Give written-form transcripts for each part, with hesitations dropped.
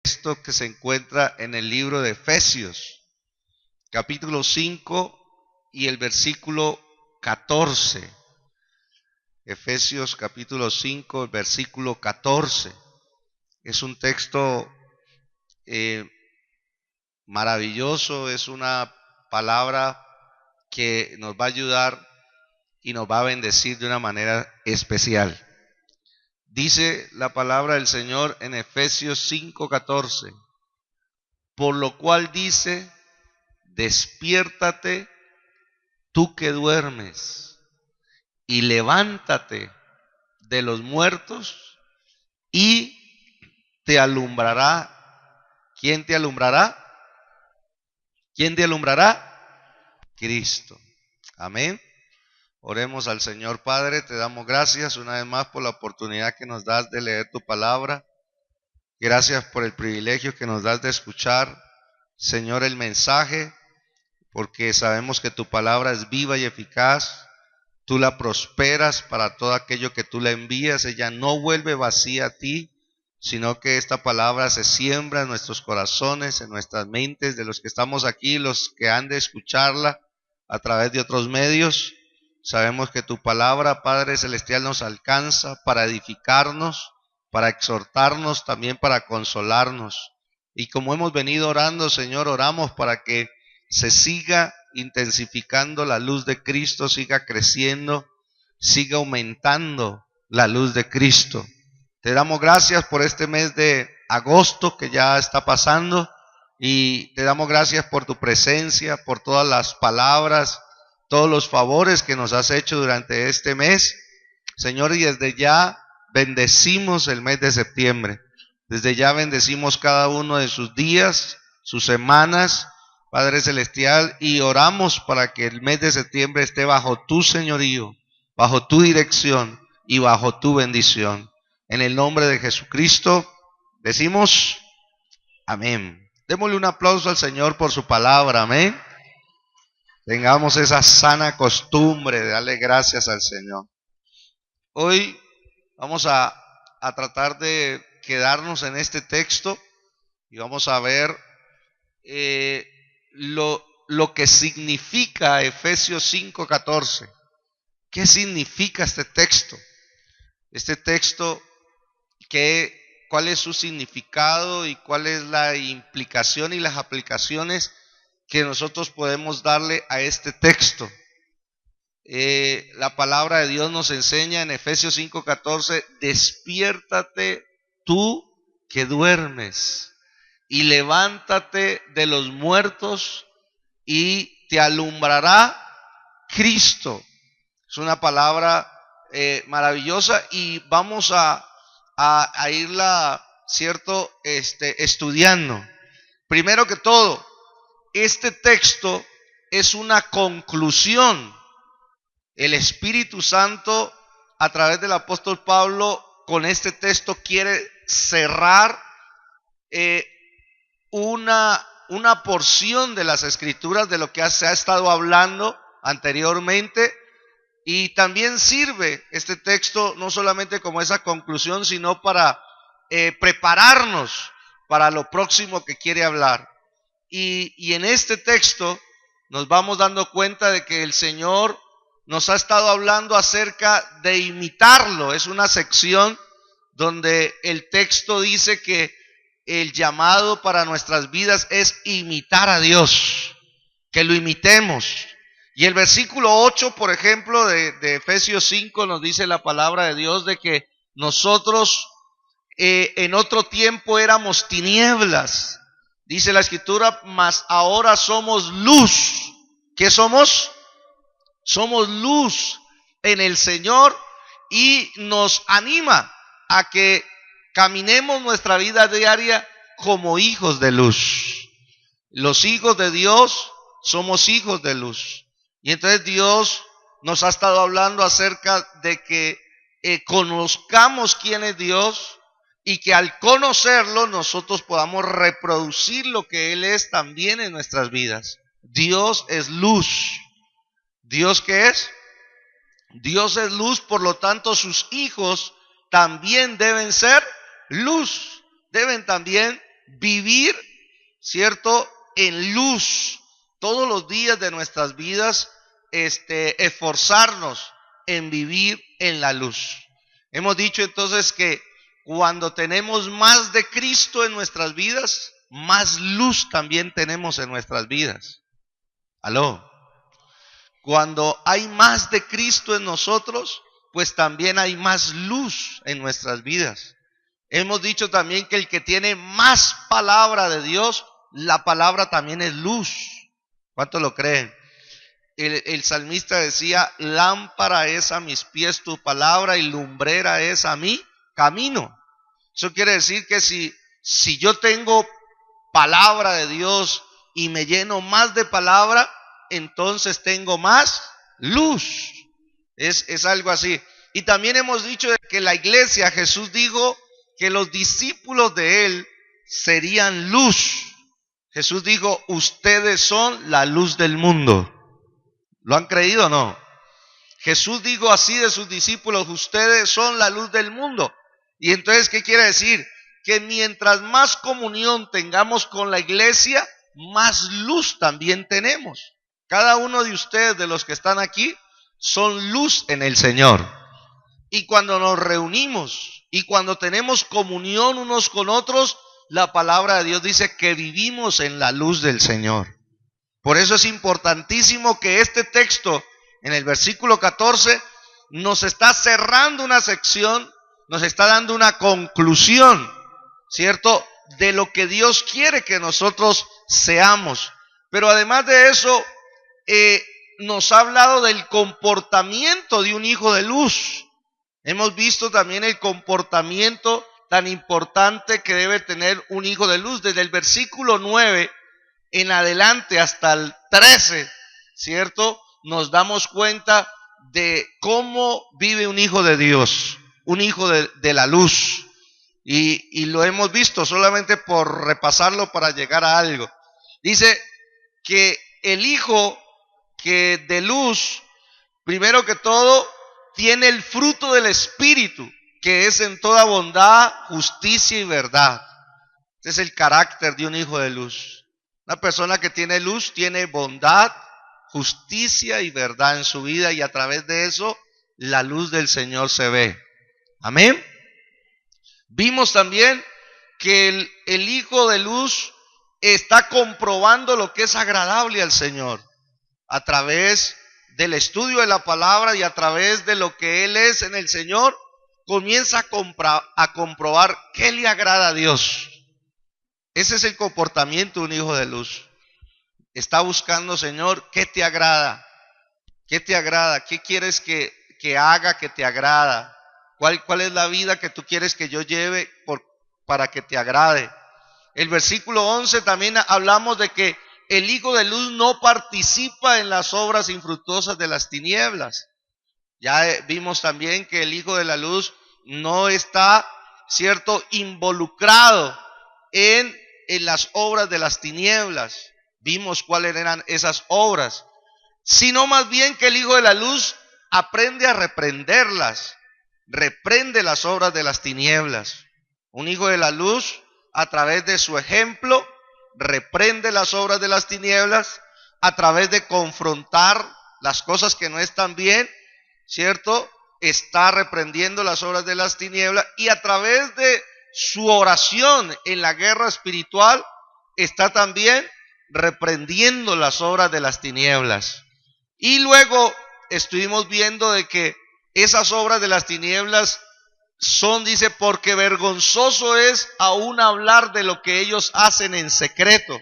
Texto que se encuentra en el libro de Efesios, capítulo 5 y el versículo 14. Efesios capítulo 5, el versículo 14. Es un texto maravilloso, es una palabra que nos va a ayudar y nos va a bendecir de una manera especial. Dice la palabra del Señor en Efesios 5:14, por lo cual dice, despiértate tú que duermes y levántate de los muertos y te alumbrará. ¿Quién te alumbrará? ¿Quién te alumbrará? Cristo. Amén. Oremos al Señor. Padre, te damos gracias una vez más por la oportunidad que nos das de leer tu palabra. Gracias por el privilegio que nos das de escuchar, Señor, el mensaje, porque sabemos que tu palabra es viva y eficaz. Tú la prosperas para todo aquello que tú la envías. Ella no vuelve vacía a ti, sino que esta palabra se siembra en nuestros corazones, en nuestras mentes, de los que estamos aquí, los que han de escucharla a través de otros medios. Sabemos que tu palabra, Padre Celestial, nos alcanza para edificarnos, para exhortarnos, también para consolarnos. Y como hemos venido orando, Señor, oramos para que se siga intensificando la luz de Cristo, siga creciendo, siga aumentando la luz de Cristo. Te damos gracias por este mes de agosto que ya está pasando y te damos gracias por tu presencia, por todas las palabras, todos los favores que nos has hecho durante este mes. Señor, y desde ya bendecimos el mes de septiembre. Desde ya bendecimos cada uno de sus días, sus semanas, Padre Celestial, y oramos para que el mes de septiembre esté bajo tu señorío, bajo tu dirección y bajo tu bendición. En el nombre de Jesucristo decimos amén. Démosle un aplauso al Señor por su palabra, amén. Tengamos esa sana costumbre de darle gracias al Señor. Hoy vamos a tratar de quedarnos en este texto y vamos a ver lo que significa Efesios 5:14. ¿Qué significa este texto? Este texto, ¿cuál es su significado y cuál es la implicación y las aplicaciones que nosotros podemos darle a este texto? La palabra de Dios nos enseña en Efesios 5:14, despiértate tú que duermes y levántate de los muertos y te alumbrará Cristo. Es una palabra maravillosa y vamos a irla, ¿cierto? Estudiando. Primero que todo, este texto es una conclusión. El Espíritu Santo, a través del apóstol Pablo, con este texto quiere cerrar una porción de las Escrituras de lo que se ha estado hablando anteriormente. Y también sirve este texto no solamente como esa conclusión, sino para prepararnos para lo próximo que quiere hablar. Y en este texto nos vamos dando cuenta de que el Señor nos ha estado hablando acerca de imitarlo. Es una sección donde el texto dice que el llamado para nuestras vidas es imitar a Dios, que lo imitemos. Y el versículo 8, por ejemplo, de Efesios 5 nos dice la palabra de Dios de que nosotros en otro tiempo éramos tinieblas. Dice la Escritura, mas ahora somos luz. ¿Qué somos? Somos luz en el Señor y nos anima a que caminemos nuestra vida diaria como hijos de luz. Los hijos de Dios somos hijos de luz. Y entonces Dios nos ha estado hablando acerca de que conozcamos quién es Dios y que al conocerlo nosotros podamos reproducir lo que Él es también en nuestras vidas. Dios es luz. ¿Dios qué es? Dios es luz, por lo tanto sus hijos también deben ser luz. Deben también vivir, ¿cierto?, en luz todos los días de nuestras vidas, esforzarnos en vivir en la luz. Hemos dicho entonces que cuando tenemos más de Cristo en nuestras vidas, más luz también tenemos en nuestras vidas. ¿Aló? Cuando hay más de Cristo en nosotros, pues también hay más luz en nuestras vidas. Hemos dicho también que el que tiene más palabra de Dios, la palabra también es luz. ¿Cuántos lo creen? El salmista decía, lámpara es a mis pies tu palabra y lumbrera es a mi camino. Eso quiere decir que si yo tengo palabra de Dios y me lleno más de palabra, entonces tengo más luz. Es algo así. Y también hemos dicho que la iglesia, Jesús dijo que los discípulos de él serían luz. Jesús dijo, ustedes son la luz del mundo. ¿Lo han creído o no? Jesús dijo así de sus discípulos, ustedes son la luz del mundo. Y entonces, ¿qué quiere decir? Que mientras más comunión tengamos con la iglesia, más luz también tenemos. Cada uno de ustedes, de los que están aquí, son luz en el Señor. Y cuando nos reunimos y cuando tenemos comunión unos con otros, la palabra de Dios dice que vivimos en la luz del Señor. Por eso es importantísimo que este texto, en el versículo 14, nos está cerrando una sección, nos está dando una conclusión, ¿cierto?, de lo que Dios quiere que nosotros seamos. Pero además de eso, nos ha hablado del comportamiento de un hijo de luz. Hemos visto también el comportamiento tan importante que debe tener un hijo de luz. Desde el versículo 9 en adelante hasta el 13, ¿cierto?, nos damos cuenta de cómo vive un hijo de Dios, un hijo de la luz. Y lo hemos visto solamente por repasarlo para llegar a algo. Dice que el hijo que de luz, primero que todo, tiene el fruto del Espíritu, que es en toda bondad, justicia y verdad. Este es el carácter de un hijo de luz. Una persona que tiene luz tiene bondad, justicia y verdad en su vida, y a través de eso la luz del Señor se ve. Amén. Vimos también que el hijo de luz está comprobando lo que es agradable al Señor a través del estudio de la palabra y a través de lo que él es en el Señor. Comienza a comprobar qué le agrada a Dios. Ese es el comportamiento de un hijo de luz. Está buscando, Señor, ¿qué te agrada? ¿Qué te agrada? ¿Qué quieres que haga que te agrada? ¿Cuál es la vida que tú quieres que yo lleve para que te agrade? El versículo 11 también hablamos de que el hijo de luz no participa en las obras infructuosas de las tinieblas. Ya vimos también que el hijo de la luz no está, ¿cierto?, involucrado en las obras de las tinieblas. Vimos cuáles eran esas obras, sino más bien que el hijo de la luz aprende a reprenderlas, reprende las obras de las tinieblas. Un hijo de la luz, a través de su ejemplo, reprende las obras de las tinieblas, a través de confrontar las cosas que no están bien, ¿cierto?, está reprendiendo las obras de las tinieblas, y a través de su oración en la guerra espiritual está también reprendiendo las obras de las tinieblas. Y luego estuvimos viendo de que esas obras de las tinieblas son, dice, porque vergonzoso es aún hablar de lo que ellos hacen en secreto.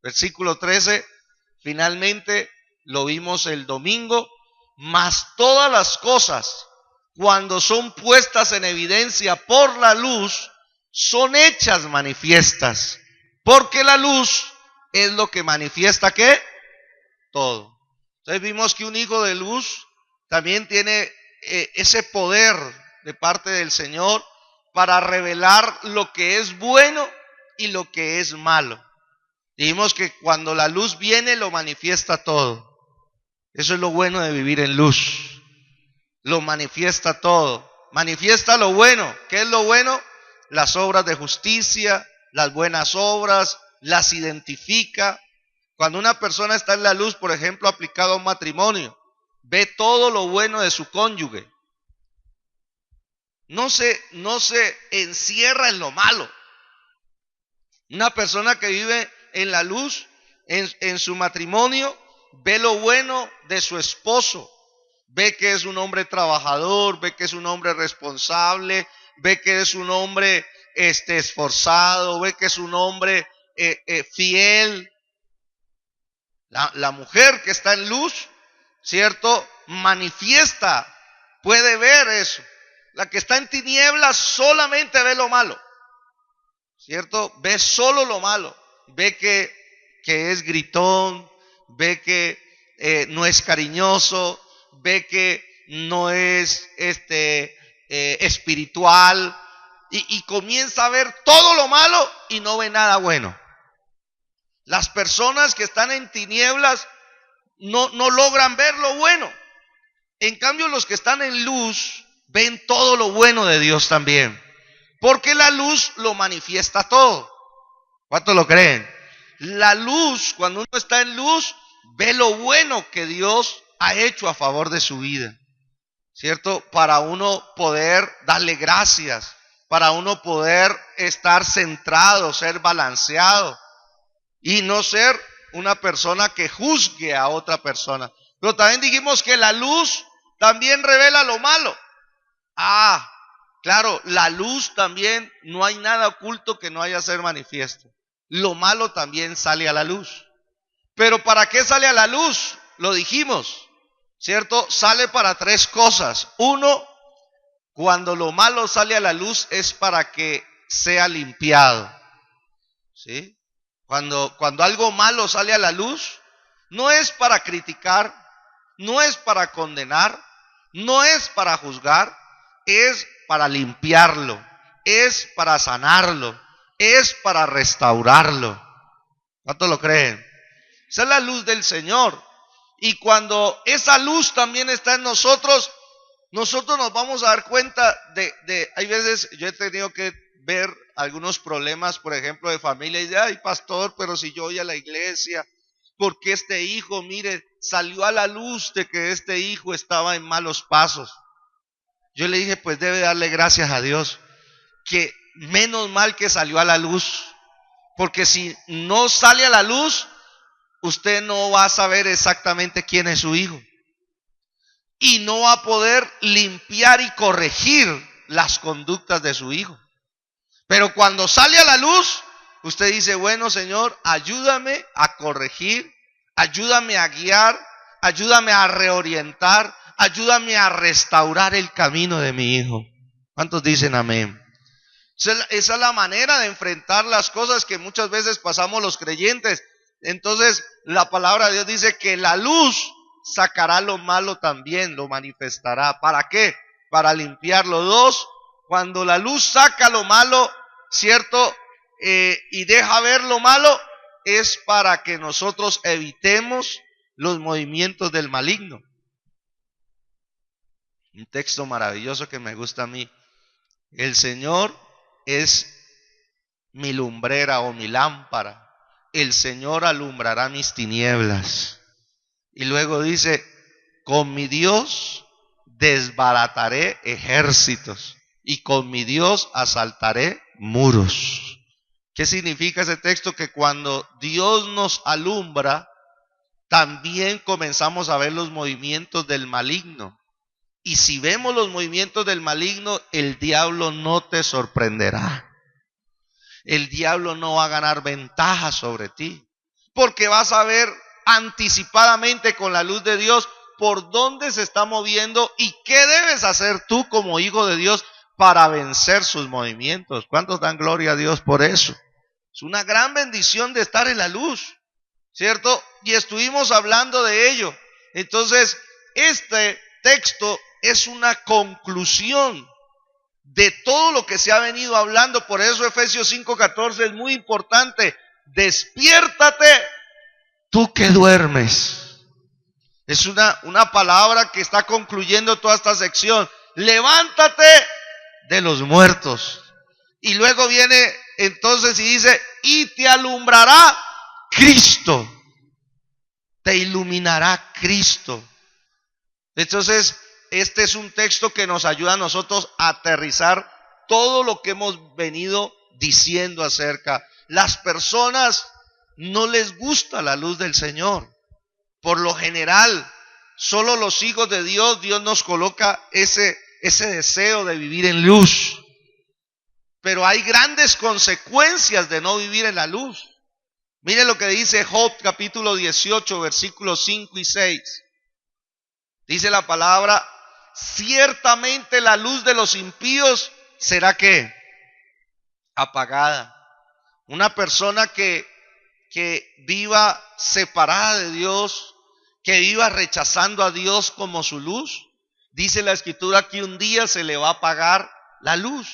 Versículo 13, finalmente lo vimos el domingo, mas todas las cosas, cuando son puestas en evidencia por la luz, son hechas manifiestas, porque la luz es lo que manifiesta ¿qué? Todo. Entonces vimos que un hijo de luz también tiene ese poder de parte del Señor para revelar lo que es bueno y lo que es malo. Dijimos que cuando la luz viene lo manifiesta todo. Eso es lo bueno de vivir en luz. Lo manifiesta todo. Manifiesta lo bueno. ¿Qué es lo bueno? Las obras de justicia, las buenas obras, las identifica. Cuando una persona está en la luz, por ejemplo, aplicado a un matrimonio, ve todo lo bueno de su cónyuge. No se encierra en lo malo. Una persona que vive en la luz, en su matrimonio, ve lo bueno de su esposo. Ve que es un hombre trabajador, ve que es un hombre responsable, ve que es un hombre esforzado, ve que es un hombre fiel. La mujer que está en luz, ¿cierto? Manifiesta, puede ver eso. La que está en tinieblas solamente ve lo malo, ¿cierto? Ve solo lo malo. Ve que es gritón, ve que no es cariñoso, ve que no es espiritual, y comienza a ver todo lo malo y no ve nada bueno. Las personas que están en tinieblas no logran ver lo bueno. En cambio, los que están en luz ven todo lo bueno de Dios también, porque la luz lo manifiesta todo. ¿Cuántos lo creen? La luz, cuando uno está en luz, ve lo bueno que Dios ha hecho a favor de su vida, ¿cierto? Para uno poder darle gracias, para uno poder estar centrado, ser balanceado y no ser una persona que juzgue a otra persona. Pero también dijimos que la luz también revela lo malo. Claro, la luz también, no hay nada oculto que no haya ser manifiesto. Lo malo también sale a la luz. Pero ¿para qué sale a la luz? Lo dijimos, ¿cierto? Sale para tres cosas. Uno, cuando lo malo sale a la luz es para que sea limpiado, ¿sí? Cuando algo malo sale a la luz, no es para criticar, no es para condenar, no es para juzgar, es para limpiarlo, es para sanarlo, es para restaurarlo. ¿Cuántos lo creen? Esa es la luz del Señor. Y cuando esa luz también está en nosotros, nosotros nos vamos a dar cuenta hay veces yo he tenido que ver algunos problemas, por ejemplo, de familia, y de, ay, pastor, pero si yo voy a la iglesia, ¿por qué este hijo, mire, salió a la luz de que este hijo estaba en malos pasos? Yo le dije, pues debe darle gracias a Dios, que menos mal que salió a la luz, porque si no sale a la luz, usted no va a saber exactamente quién es su hijo, y no va a poder limpiar y corregir las conductas de su hijo. Pero cuando sale a la luz, usted dice, bueno, Señor, ayúdame a corregir, ayúdame a guiar, ayúdame a reorientar, ayúdame a restaurar el camino de mi hijo. ¿Cuántos dicen amén? Esa es la manera de enfrentar las cosas que muchas veces pasamos los creyentes. Entonces, la palabra de Dios dice que la luz sacará lo malo también, lo manifestará. ¿Para qué? Para limpiarlo. Dos, cuando la luz saca lo malo, ¿cierto? Y deja ver lo malo, es para que nosotros evitemos los movimientos del maligno. Un texto maravilloso que me gusta a mí. El Señor es mi lumbrera o mi lámpara. El Señor alumbrará mis tinieblas. Y luego dice, con mi Dios desbarataré ejércitos y con mi Dios asaltaré muros. ¿Qué significa ese texto? Que cuando Dios nos alumbra, también comenzamos a ver los movimientos del maligno. Y si vemos los movimientos del maligno, el diablo no te sorprenderá. El diablo no va a ganar ventaja sobre ti, porque vas a ver anticipadamente con la luz de Dios por dónde se está moviendo y qué debes hacer tú como hijo de Dios para vencer sus movimientos. ¿Cuántos dan gloria a Dios por eso? Es una gran bendición de estar en la luz, ¿cierto? Y estuvimos hablando de ello. Entonces, este texto es una conclusión de todo lo que se ha venido hablando. Por eso Efesios 5:14 es muy importante. Despiértate, tú que duermes. Es una palabra que está concluyendo toda esta sección. Levántate de los muertos. Y luego viene entonces, y dice, y te alumbrará Cristo, te iluminará Cristo. Entonces, este es un texto que nos ayuda a nosotros a aterrizar todo lo que hemos venido diciendo acerca. Las personas no les gusta la luz del Señor. Por lo general, solo los hijos de Dios nos coloca ese deseo de vivir en luz. Pero hay grandes consecuencias de no vivir en la luz. Mire lo que dice Job capítulo 18, versículos 5 y 6. Dice la palabra, ciertamente la luz de los impíos será ¿qué? Apagada. Una persona que viva separada de Dios, que viva rechazando a Dios como su luz, dice la Escritura que un día se le va a apagar la luz.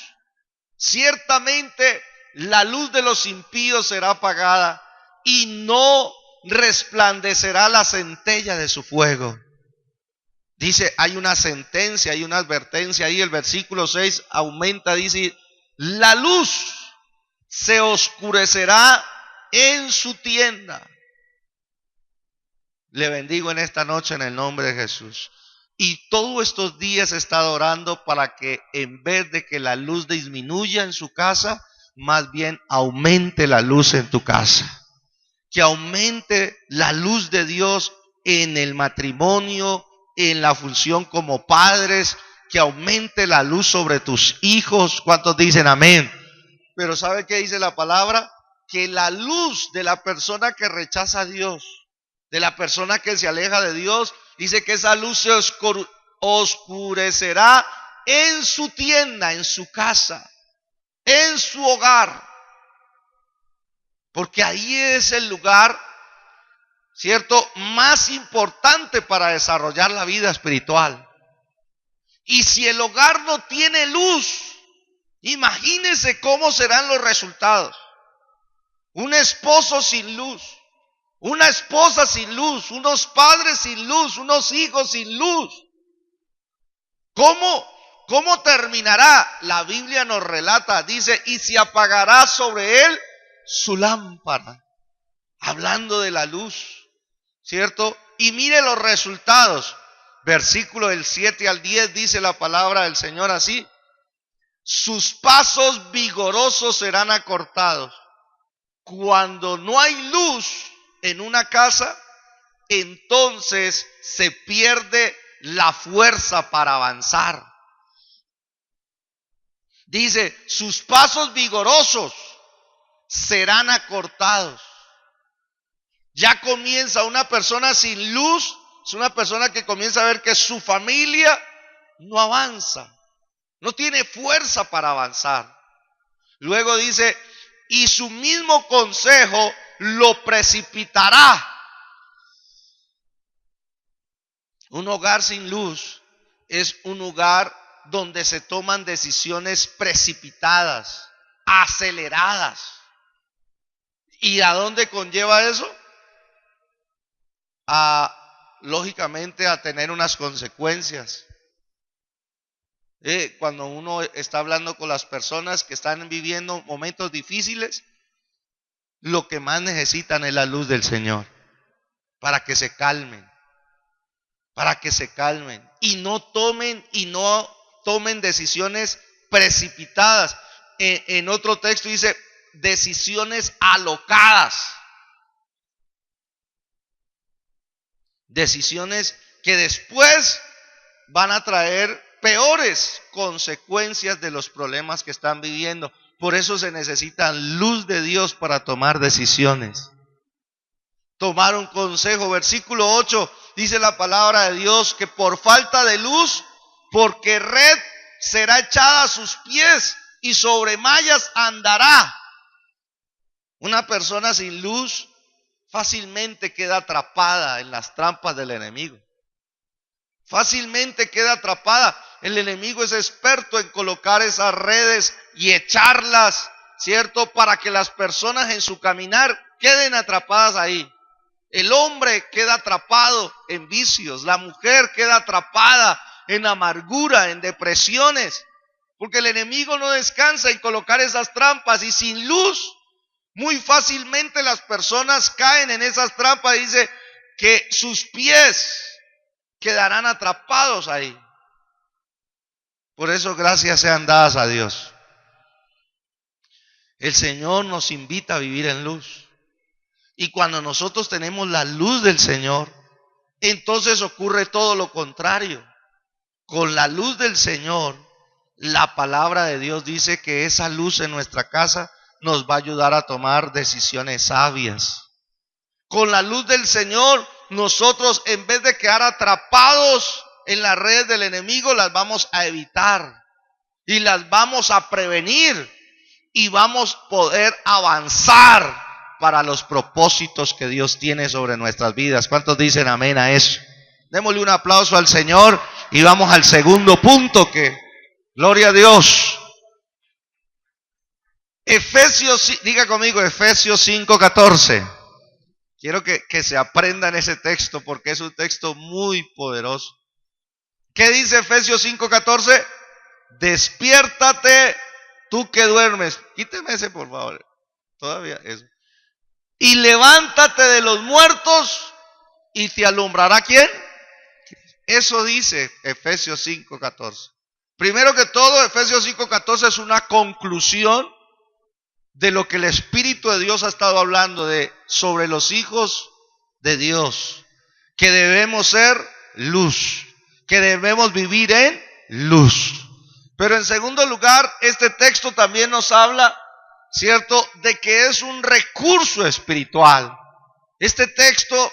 Ciertamente la luz de los impíos será apagada y no resplandecerá la centella de su fuego. Dice, hay una sentencia, hay una advertencia ahí, el versículo 6 aumenta, dice, la luz se oscurecerá en su tienda. Le bendigo en esta noche en el nombre de Jesús. Y todos estos días he estado orando para que en vez de que la luz disminuya en su casa, más bien aumente la luz en tu casa. Que aumente la luz de Dios en el matrimonio, en la función como padres, que aumente la luz sobre tus hijos. ¿Cuántos dicen amén? Pero ¿sabe qué dice la palabra? Que la luz de la persona que rechaza a Dios, de la persona que se aleja de Dios, dice que esa luz se oscurecerá en su tienda, en su casa, en su hogar. Porque ahí es el lugar, ¿cierto?, más importante para desarrollar la vida espiritual. Y si el hogar no tiene luz, imagínense cómo serán los resultados. Un esposo sin luz, una esposa sin luz, unos padres sin luz, unos hijos sin luz. ¿Cómo terminará? La Biblia nos relata, dice, y se apagará sobre él su lámpara. Hablando de la luz, ¿cierto? Y mire los resultados. Versículo del 7 al 10 dice la palabra del Señor así: sus pasos vigorosos serán acortados. Cuando no hay luz en una casa, entonces se pierde la fuerza para avanzar. Dice, sus pasos vigorosos serán acortados. Ya comienza una persona sin luz, es una persona que comienza a ver que su familia no avanza, no tiene fuerza para avanzar. Luego dice, y su mismo consejo lo precipitará. Un hogar sin luz es un hogar donde se toman decisiones precipitadas, aceleradas. ¿Y a dónde conlleva eso? Lógicamente a tener unas consecuencias. Cuando uno está hablando con las personas que están viviendo momentos difíciles, lo que más necesitan es la luz del Señor para que se calmen, y no tomen decisiones precipitadas. En otro texto dice decisiones alocadas, decisiones que después van a traer peores consecuencias de los problemas que están viviendo. Por eso se necesita luz de Dios para tomar decisiones, tomar un consejo. Versículo 8 dice la palabra de Dios que por falta de luz, porque red será echada a sus pies y sobre mallas andará. Una persona sin luz fácilmente queda atrapada en las trampas del enemigo. Fácilmente queda atrapada. El enemigo es experto en colocar esas redes y echarlas, ¿cierto?, para que las personas en su caminar queden atrapadas ahí. El hombre queda atrapado en vicios, la mujer queda atrapada en amargura, en depresiones, porque el enemigo no descansa en colocar esas trampas, y sin luz muy fácilmente las personas caen en esas trampas. Dice que sus pies quedarán atrapados ahí. Por eso gracias sean dadas a Dios. El Señor nos invita a vivir en luz. Y cuando nosotros tenemos la luz del Señor, entonces ocurre todo lo contrario. Con la luz del Señor, la palabra de Dios dice que esa luz en nuestra casa nos va a ayudar a tomar decisiones sabias. Con la luz del Señor, nosotros en vez de quedar atrapados en las redes del enemigo, las vamos a evitar y las vamos a prevenir, y vamos a poder avanzar para los propósitos que Dios tiene sobre nuestras vidas. ¿Cuántos dicen amén a eso? Démosle un aplauso al Señor y vamos al segundo punto, que gloria a Dios. Efesios, diga conmigo, Efesios 5:14. Quiero que se aprendan ese texto porque es un texto muy poderoso. ¿Qué dice Efesios 5:14? Despiértate tú que duermes. Quíteme ese, por favor. Todavía eso. Y levántate de los muertos y te alumbrará ¿quién? Eso dice Efesios 5:14. Primero que todo, Efesios 5:14 es una conclusión de lo que el Espíritu de Dios ha estado hablando sobre los hijos de Dios, que debemos ser luz, que debemos vivir en luz. Pero en segundo lugar, este texto también nos habla, ¿cierto?, de que es un recurso espiritual. Este texto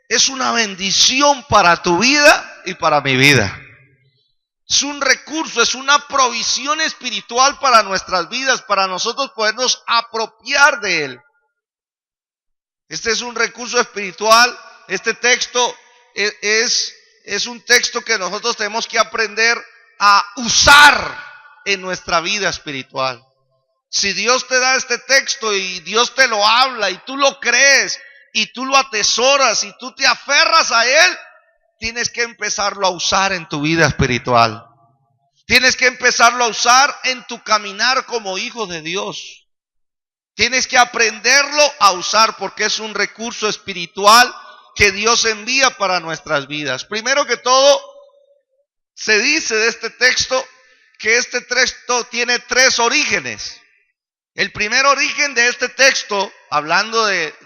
es una bendición para tu vida y para mi vida. Es un recurso, es una provisión espiritual para nuestras vidas, para nosotros podernos apropiar de él. Este es un recurso espiritual. Este texto es un texto que nosotros tenemos que aprender a usar en nuestra vida espiritual. Si Dios te da este texto y Dios te lo habla y tú lo crees y tú lo atesoras y tú te aferras a él, tienes que empezarlo a usar en tu vida espiritual. Tienes que empezarlo a usar en tu caminar como hijo de Dios. Tienes que aprenderlo a usar porque es un recurso espiritual que Dios envía para nuestras vidas. Primero que todo, se dice de este texto que este texto tiene tres orígenes. El primer origen de este texto, hablando de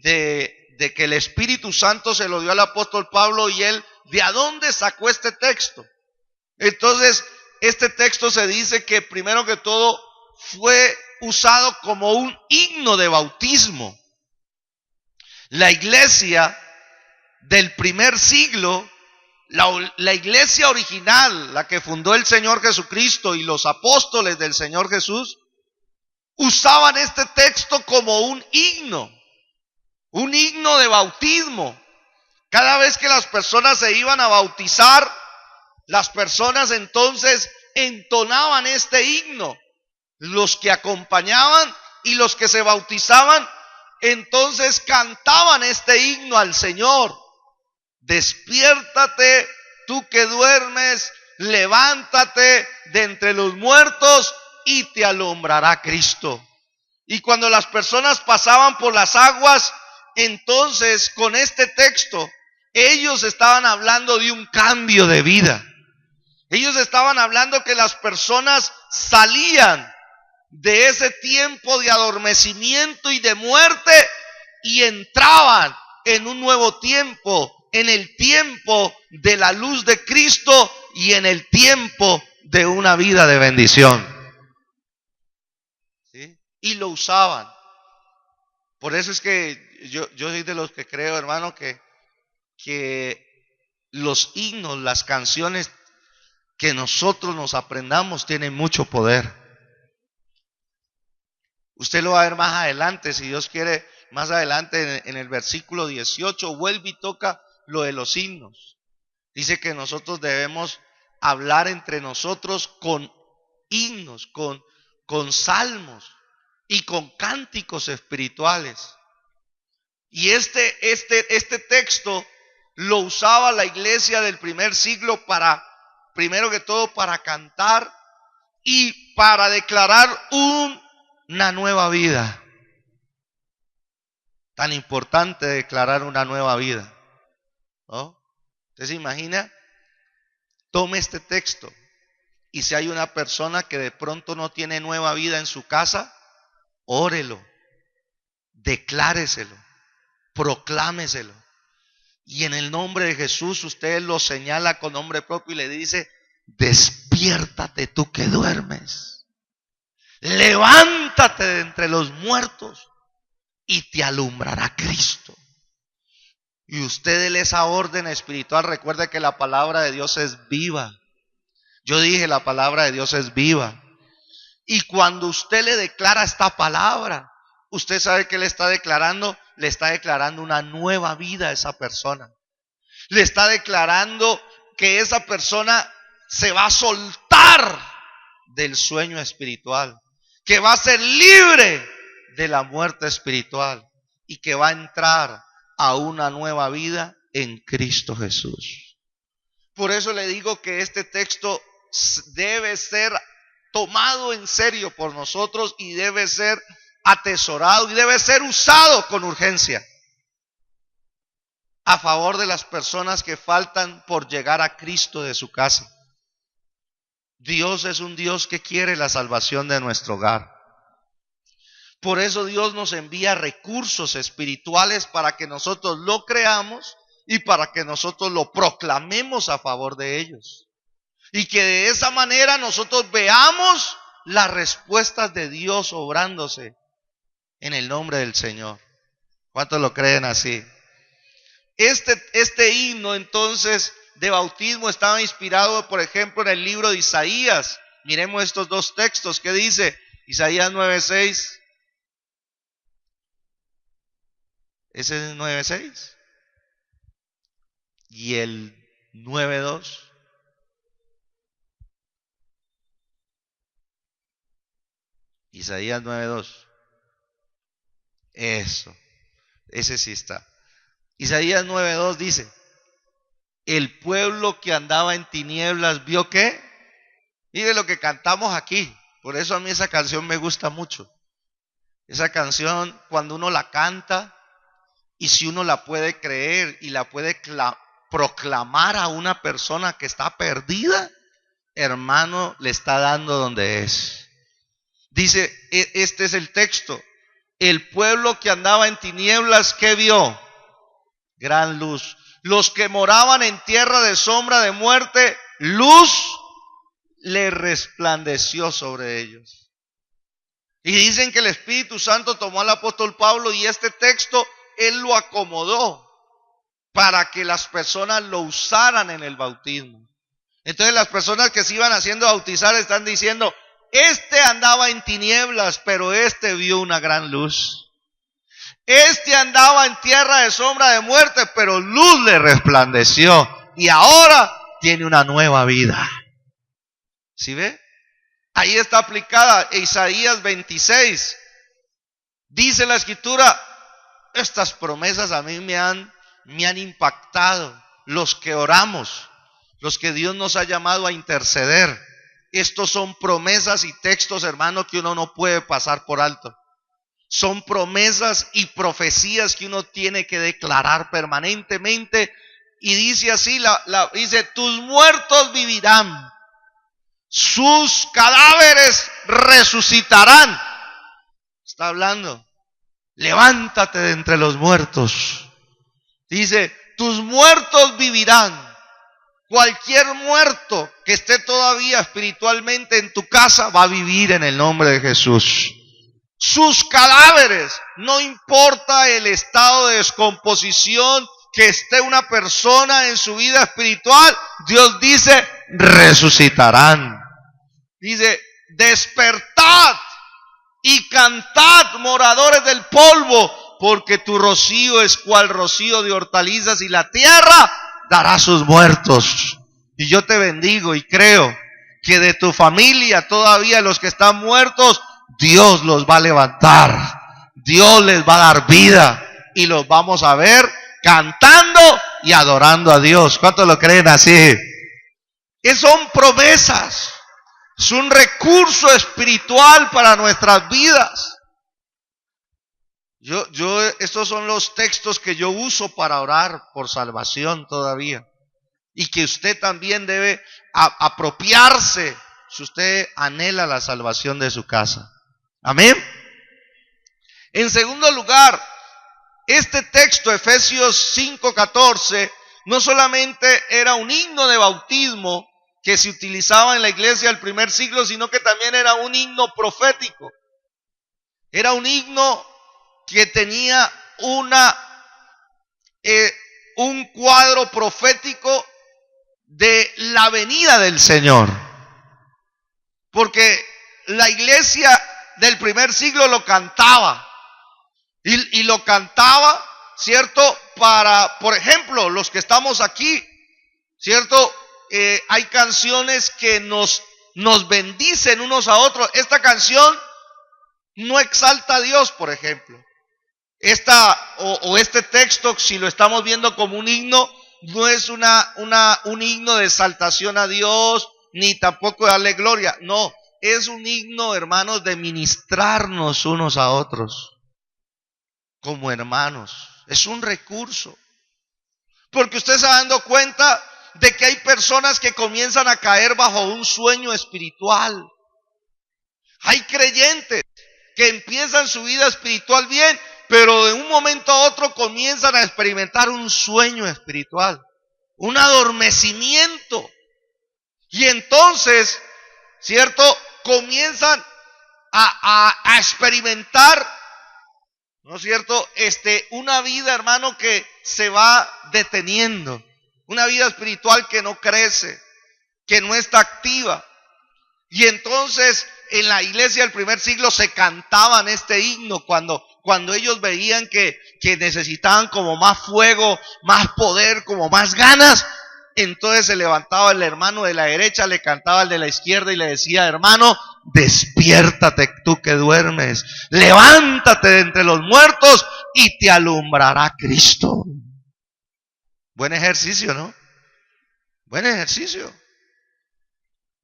que el Espíritu Santo se lo dio al apóstol Pablo, y él, ¿de dónde sacó este texto? Entonces, este texto se dice que primero que todo fue usado como un himno de bautismo. La iglesia del primer siglo, la iglesia original, la que fundó el Señor Jesucristo y los apóstoles del Señor Jesús, usaban este texto como un himno de bautismo. Cada vez que las personas se iban a bautizar, las personas entonces entonaban este himno. Los que acompañaban y los que se bautizaban, entonces cantaban este himno al Señor. Despiértate tú que duermes, levántate de entre los muertos y te alumbrará Cristo. Y cuando las personas pasaban por las aguas, entonces con este texto ellos estaban hablando de un cambio de vida. Ellos estaban hablando que las personas salían de ese tiempo de adormecimiento y de muerte y entraban en un nuevo tiempo, en el tiempo de la luz de Cristo y en el tiempo de una vida de bendición. ¿Sí? Y lo usaban. Por eso es que yo soy de los que creo, hermano, que los himnos, las canciones que nosotros nos aprendamos tienen mucho poder. Usted lo va a ver más adelante, si Dios quiere, más adelante en el versículo 18, vuelve y toca lo de los himnos. Dice que nosotros debemos hablar entre nosotros con himnos, con salmos y con cánticos espirituales. Y este texto lo usaba la iglesia del primer siglo primero que todo para cantar y para declarar una nueva vida. Tan importante declarar una nueva vida, ¿no? ¿Usted se imagina? Tome este texto y si hay una persona que de pronto no tiene nueva vida en su casa, órelo, decláreselo, proclámeselo. Y en el nombre de Jesús usted lo señala con nombre propio y le dice: despiértate tú que duermes, levántate de entre los muertos y te alumbrará Cristo. Y usted déle esa orden espiritual. Recuerde que la palabra de Dios es viva. Yo dije, la palabra de Dios es viva. Y cuando usted le declara esta palabra, usted sabe que le está declarando una nueva vida a esa persona. Le está declarando que esa persona se va a soltar del sueño espiritual, que va a ser libre de la muerte espiritual y que va a entrar a una nueva vida en Cristo Jesús. Por eso le digo que este texto debe ser tomado en serio por nosotros y debe ser atesorado y debe ser usado con urgencia a favor de las personas que faltan por llegar a Cristo de su casa. Dios es un Dios que quiere la salvación de nuestro hogar. Por eso Dios nos envía recursos espirituales para que nosotros lo creamos y para que nosotros lo proclamemos a favor de ellos. Y que de esa manera nosotros veamos las respuestas de Dios obrándose en el nombre del Señor. ¿Cuántos lo creen así? Este himno entonces de bautismo estaba inspirado, por ejemplo, en el libro de Isaías. Miremos estos dos textos. ¿Qué dice? Isaías 9:6. Ese es 9:6. Y el 9:2. Isaías 9:2. Eso. Ese sí está. Isaías 9:2 dice: el pueblo que andaba en tinieblas vio ¿qué? Mire lo que cantamos aquí. Por eso a mí esa canción me gusta mucho. Esa canción, cuando uno la canta, y si uno la puede creer y la puede proclamar a una persona que está perdida, hermano, le está dando donde es. Dice, este es el texto: el pueblo que andaba en tinieblas, ¿qué vio? Gran luz. Los que moraban en tierra de sombra de muerte, luz le resplandeció sobre ellos. Y dicen que el Espíritu Santo tomó al apóstol Pablo y este texto él lo acomodó para que las personas lo usaran en el bautismo. Entonces las personas que se iban haciendo bautizar están diciendo: este andaba en tinieblas, pero este vio una gran luz. Este andaba en tierra de sombra de muerte, pero luz le resplandeció. Y ahora tiene una nueva vida. ¿Sí ve? Ahí está aplicada Isaías 26. Dice la Escritura, estas promesas a mí me han impactado. Los que oramos, los que Dios nos ha llamado a interceder. Estos son promesas y textos, hermano, que uno no puede pasar por alto. Son promesas y profecías que uno tiene que declarar permanentemente. Y dice así, dice: tus muertos vivirán, sus cadáveres resucitarán. Está hablando: levántate de entre los muertos. Dice: tus muertos vivirán. Cualquier muerto que esté todavía espiritualmente en tu casa va a vivir en el nombre de Jesús. Sus cadáveres, no importa el estado de descomposición que esté una persona en su vida espiritual, Dios dice: resucitarán. Dice: despertad y cantad, moradores del polvo, porque tu rocío es cual rocío de hortalizas y la tierra dará sus muertos. Y yo te bendigo y creo que de tu familia todavía los que están muertos, Dios los va a levantar, Dios les va a dar vida y los vamos a ver cantando y adorando a Dios. ¿Cuántos lo creen así? Que son promesas, Es un recurso espiritual para nuestras vidas. Estos son los textos que yo uso para orar por salvación todavía. Y que usted también debe apropiarse si usted anhela la salvación de su casa. Amén. En segundo lugar, este texto, Efesios 5:14, no solamente era un himno de bautismo que se utilizaba en la iglesia del primer siglo, sino que también era un himno profético. Era un himno que tenía un cuadro profético de la venida del Señor. Porque la iglesia del primer siglo lo cantaba. Y lo cantaba, ¿cierto? Para, por ejemplo, los que estamos aquí, ¿cierto? Hay canciones que nos bendicen unos a otros. Esta canción no exalta a Dios, por ejemplo. Este texto, si lo estamos viendo como un himno, no es un himno de exaltación a Dios, ni tampoco de darle gloria. No, es un himno, hermanos, de ministrarnos unos a otros como hermanos. Es un recurso. Porque usted se está dando cuenta de que hay personas que comienzan a caer bajo un sueño espiritual. Hay creyentes que empiezan su vida espiritual bien, pero de un momento a otro comienzan a experimentar un sueño espiritual, un adormecimiento. Y entonces, ¿cierto? Comienzan a experimentar, ¿no es cierto? Una vida, hermano, que se va deteniendo. Una vida espiritual que no crece, que no está activa. Y entonces en la iglesia del primer siglo se cantaban este himno cuando ellos veían que necesitaban como más fuego, más poder, como más ganas. Entonces se levantaba el hermano de la derecha, le cantaba al de la izquierda y le decía: hermano, despiértate tú que duermes, levántate de entre los muertos y te alumbrará Cristo. Buen ejercicio, ¿no? Buen ejercicio.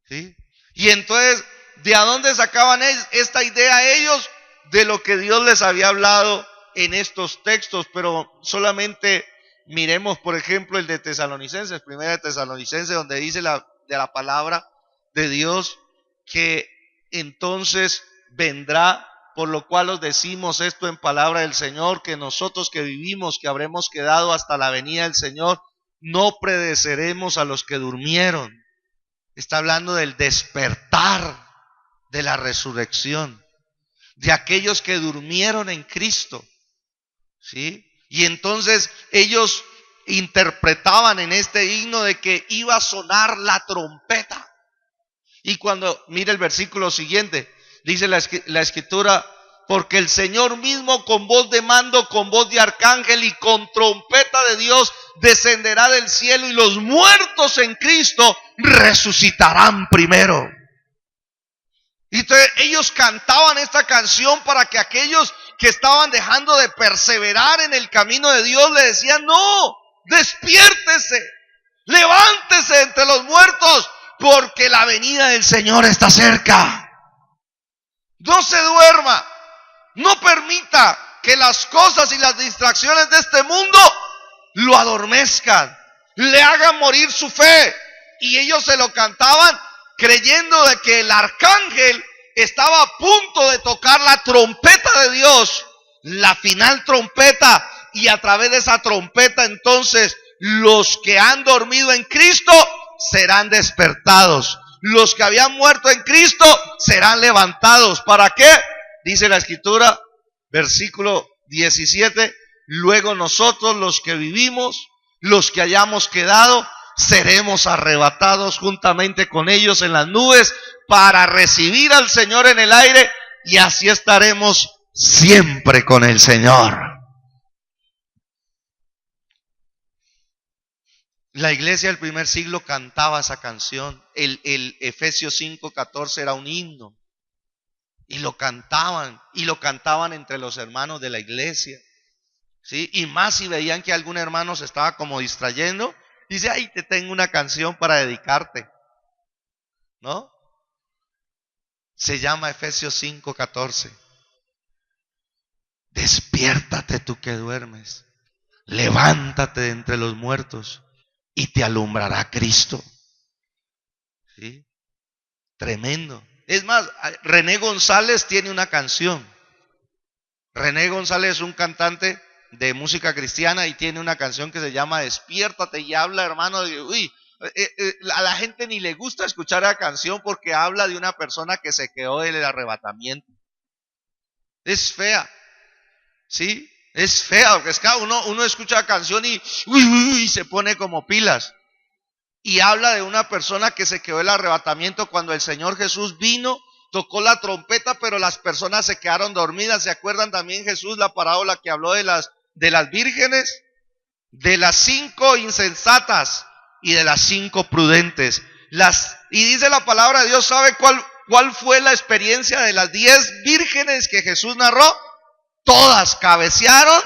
¿Sí? Y entonces, ¿de a dónde sacaban esta idea ellos? De lo que Dios les había hablado en estos textos. Pero solamente miremos, por ejemplo, el de Tesalonicenses, primera de Tesalonicenses, donde dice de la palabra de Dios que entonces vendrá, por lo cual os decimos esto en palabra del Señor, que nosotros que vivimos, que habremos quedado hasta la venida del Señor, no pereceremos a los que durmieron. Está hablando del despertar de la resurrección, de aquellos que durmieron en Cristo, ¿sí? Y entonces ellos interpretaban en este himno de que iba a sonar la trompeta. Y cuando, mire el versículo siguiente, dice la escritura: porque el Señor mismo con voz de mando, con voz de arcángel y con trompeta de Dios descenderá del cielo, y los muertos en Cristo resucitarán primero. Y entonces ellos cantaban esta canción para que aquellos que estaban dejando de perseverar en el camino de Dios le decían: no, despiértese, levántese entre los muertos, porque la venida del Señor está cerca. No se duerma. No permita que las cosas y las distracciones de este mundo lo adormezcan, le hagan morir su fe. Y ellos se lo cantaban creyendo de que el arcángel estaba a punto de tocar la trompeta de Dios, la final trompeta, y a través de esa trompeta entonces los que han dormido en Cristo serán despertados. Los que habían muerto en Cristo serán levantados. ¿Para qué? Dice la escritura, versículo 17, luego nosotros los que vivimos, los que hayamos quedado, seremos arrebatados juntamente con ellos en las nubes para recibir al Señor en el aire, y así estaremos siempre con el Señor. La iglesia del primer siglo cantaba esa canción. El Efesios 5:14 era un himno. Y lo cantaban entre los hermanos de la iglesia, ¿sí? Y más si veían que algún hermano se estaba como distrayendo, dice: ay, te tengo una canción para dedicarte, ¿no? Se llama Efesios 5:14. Despiértate tú que duermes, levántate de entre los muertos y te alumbrará Cristo. ¿Sí? Tremendo. Es más, René González tiene una canción. René González es un cantante de música cristiana y tiene una canción que se llama Despiértate, y habla, hermano, de, a la gente ni le gusta escuchar la canción porque habla de una persona que se quedó del arrebatamiento. Es fea, ¿sí? Es fea, porque es que uno escucha la canción y se pone como pilas. Y habla de una persona que se quedó del arrebatamiento cuando el Señor Jesús vino, tocó la trompeta, pero las personas se quedaron dormidas. ¿Se acuerdan también Jesús la parábola que habló de las vírgenes? De las 5 insensatas y de las 5 prudentes. Y dice la palabra de Dios, ¿sabe cuál fue la experiencia de las 10 vírgenes que Jesús narró? Todas cabecearon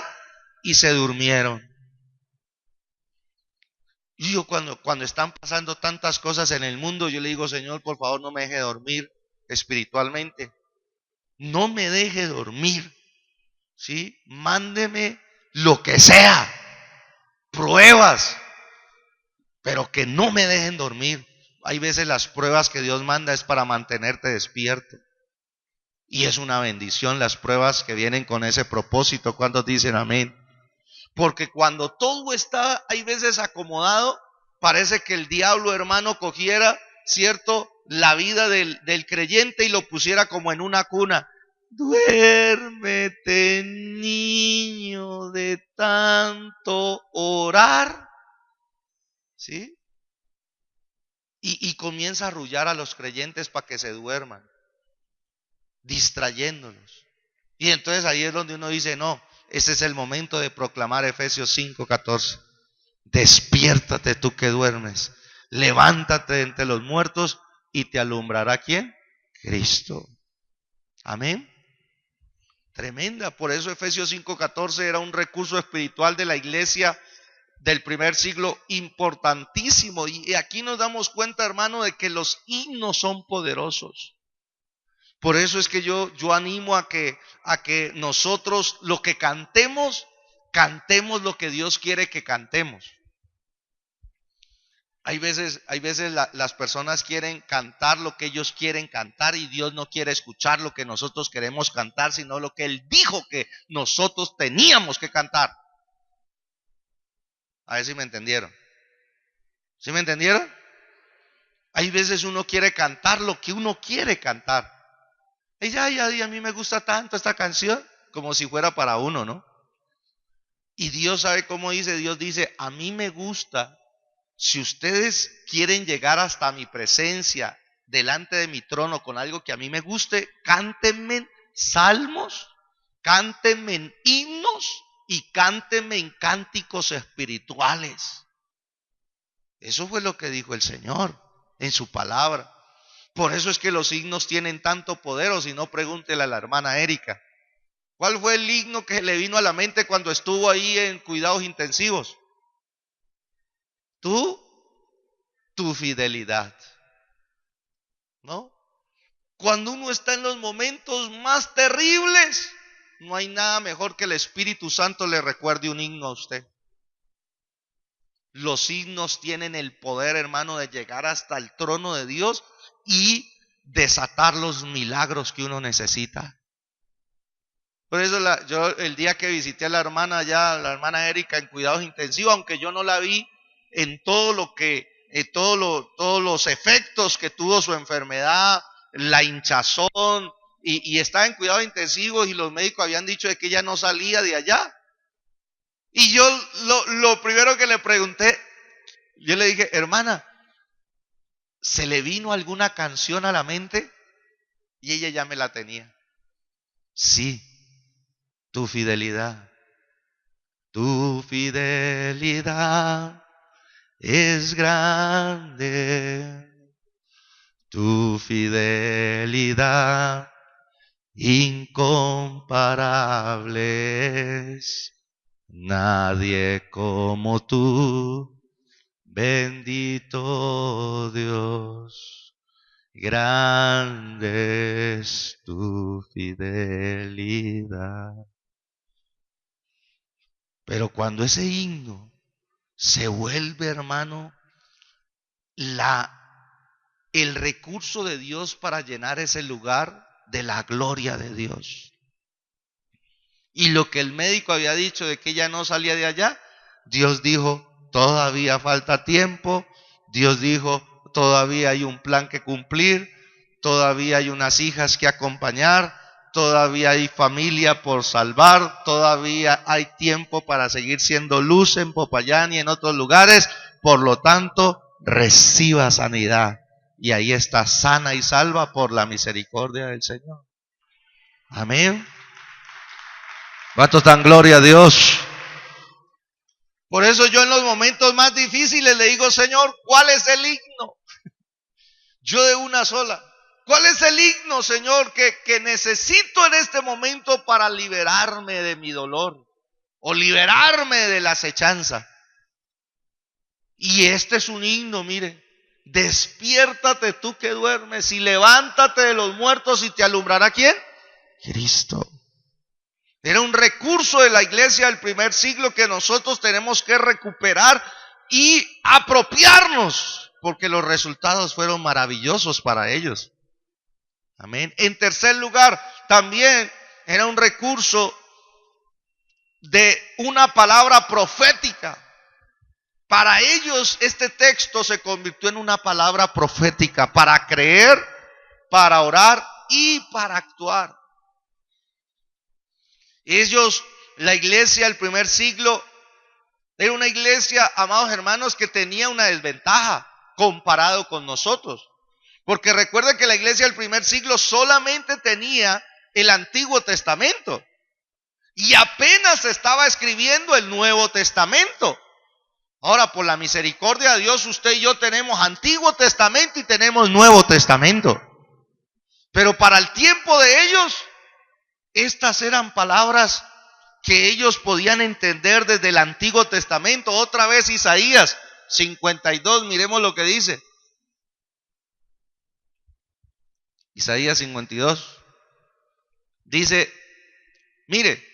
y se durmieron. Y yo cuando están pasando tantas cosas en el mundo, yo le digo, Señor, por favor no me deje dormir espiritualmente. No me deje dormir. ¿Sí? Mándeme lo que sea. Pruebas. Pero que no me dejen dormir. Hay veces las pruebas que Dios manda es para mantenerte despierto. Y es una bendición las pruebas que vienen con ese propósito. ¿Cuántos dicen amén? Porque cuando todo está, hay veces acomodado, parece que el diablo, hermano, cogiera, ¿cierto?, la vida del creyente y lo pusiera como en una cuna. Duérmete, niño, de tanto orar. ¿Sí? Y comienza a arrullar a los creyentes para que se duerman, distrayéndolos. Y entonces ahí es donde uno dice, no, ese es el momento de proclamar Efesios 5:14. Despiértate tú que duermes, levántate entre los muertos y te alumbrará ¿quién? Cristo. Amén. Tremenda. Por eso Efesios 5:14 era un recurso espiritual de la iglesia del primer siglo importantísimo. Y aquí nos damos cuenta, hermano, de que los himnos son poderosos. Por eso es que yo animo a que nosotros lo que cantemos lo que Dios quiere que cantemos. Hay veces las personas quieren cantar lo que ellos quieren cantar y Dios no quiere escuchar lo que nosotros queremos cantar, sino lo que Él dijo que nosotros teníamos que cantar. A ver si me entendieron. ¿Sí me entendieron? Hay veces uno quiere cantar lo que uno quiere cantar. Y a mí me gusta tanto esta canción, como si fuera para uno, ¿no? Y Dios sabe cómo dice, Dios dice, a mí me gusta, si ustedes quieren llegar hasta mi presencia, delante de mi trono, con algo que a mí me guste, cántenme salmos, cántenme en himnos y cántenme en cánticos espirituales. Eso fue lo que dijo el Señor en su palabra. Por eso es que los himnos tienen tanto poder, o si no, pregúntele a la hermana Erika. ¿Cuál fue el himno que le vino a la mente cuando estuvo ahí en cuidados intensivos? Tu fidelidad. ¿No? Cuando uno está en los momentos más terribles, no hay nada mejor que el Espíritu Santo le recuerde un himno a usted. Los himnos tienen el poder, hermano, de llegar hasta el trono de Dios y desatar los milagros que uno necesita. Por eso yo el día que visité a la hermana allá, la hermana Erika, en cuidados intensivos, aunque yo no la vi en todo lo que, todos los efectos que tuvo su enfermedad, la hinchazón, y estaba en cuidados intensivos y los médicos habían dicho de que ella no salía de allá. Y yo lo primero que le pregunté, yo le dije, hermana, ¿se le vino alguna canción a la mente? Y ella ya me la tenía. Sí, tu fidelidad es grande, tu fidelidad incomparable es. Nadie como tú, bendito Dios. grande es tu fidelidad. Pero cuando ese himno se vuelve, hermano, el recurso de Dios para llenar ese lugar de la gloria de Dios. Y lo que el médico había dicho de que ella no salía de allá, Dios dijo, todavía falta tiempo. Dios dijo, todavía hay un plan que cumplir, todavía hay unas hijas que acompañar, todavía hay familia por salvar, todavía hay tiempo para seguir siendo luz en Popayán y en otros lugares. Por lo tanto, reciba sanidad. Y ahí está sana y salva por la misericordia del Señor. Amén. ¿Cuántos dan gloria a Dios? Por eso yo en los momentos más difíciles le digo, Señor, ¿cuál es el himno? Yo de una sola. ¿Cuál es el himno, Señor, que necesito en este momento para liberarme de mi dolor? O liberarme de la acechanza. Y este es un himno, mire. Despiértate tú que duermes y levántate de los muertos y te alumbrará ¿quién? Cristo. Era un recurso de la iglesia del primer siglo que nosotros tenemos que recuperar y apropiarnos, porque los resultados fueron maravillosos para ellos. Amén. En tercer lugar, también era un recurso de una palabra profética. Para ellos este texto se convirtió en una palabra profética para creer, para orar y para actuar. Ellos, la iglesia del primer siglo, era una iglesia, amados hermanos, que tenía una desventaja comparado con nosotros. Porque recuerden que la iglesia del primer siglo solamente tenía el Antiguo Testamento. Y apenas se estaba escribiendo el Nuevo Testamento. Ahora, por la misericordia de Dios, usted y yo tenemos Antiguo Testamento y tenemos Nuevo Testamento. Pero para el tiempo de ellos, estas eran palabras que ellos podían entender desde el Antiguo Testamento. Otra vez Isaías 52, miremos lo que dice. Isaías 52. Dice, mire,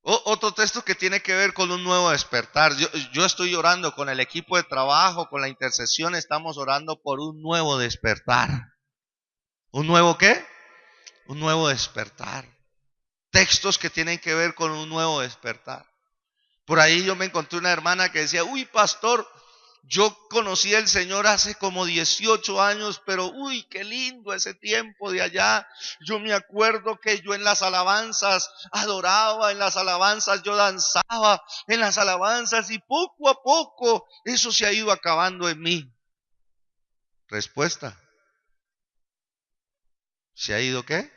otro texto que tiene que ver con un nuevo despertar. Yo estoy orando con el equipo de trabajo, con la intercesión, estamos orando por un nuevo despertar. ¿Un nuevo qué? Un nuevo despertar. Textos que tienen que ver con un nuevo despertar. Por ahí yo me encontré una hermana que decía, uy, pastor, yo conocí al Señor hace como 18 años, pero uy, qué lindo ese tiempo de allá. Yo me acuerdo que yo en las alabanzas adoraba, en las alabanzas yo danzaba, en las alabanzas, y poco a poco eso se ha ido acabando en mí. Respuesta. ¿Se ha ido qué?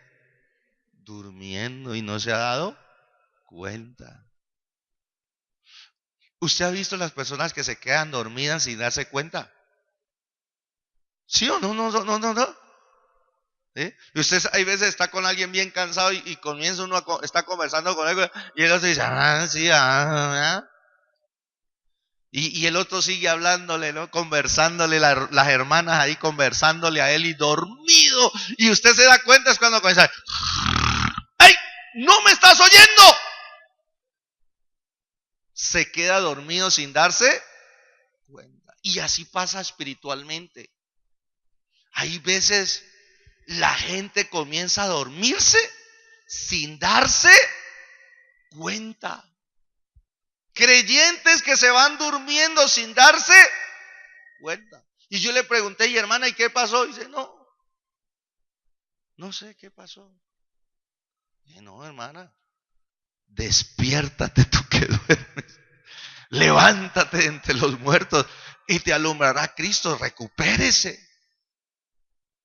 Durmiendo y no se ha dado cuenta. ¿Usted ha visto las personas que se quedan dormidas sin darse cuenta? ¿Sí o no? No. ¿Sí? Y usted hay veces está con alguien bien cansado y comienza uno está conversando con él y el otro dice, sí, Y el otro sigue hablándole, ¿no? Conversándole, las hermanas ahí conversándole a él y dormido. Y usted se da cuenta es cuando comienza, ¡ay! ¡No me estás oyendo! Se queda dormido sin darse cuenta. Y así pasa espiritualmente. Hay veces la gente comienza a dormirse sin darse cuenta. Creyentes que se van durmiendo sin darse cuenta. Y yo le pregunté, y hermana, ¿y qué pasó? Y dice, no sé qué pasó. Y dije, no, hermana, despiértate tú que duermes. Levántate entre los muertos y te alumbrará Cristo. Recupérese.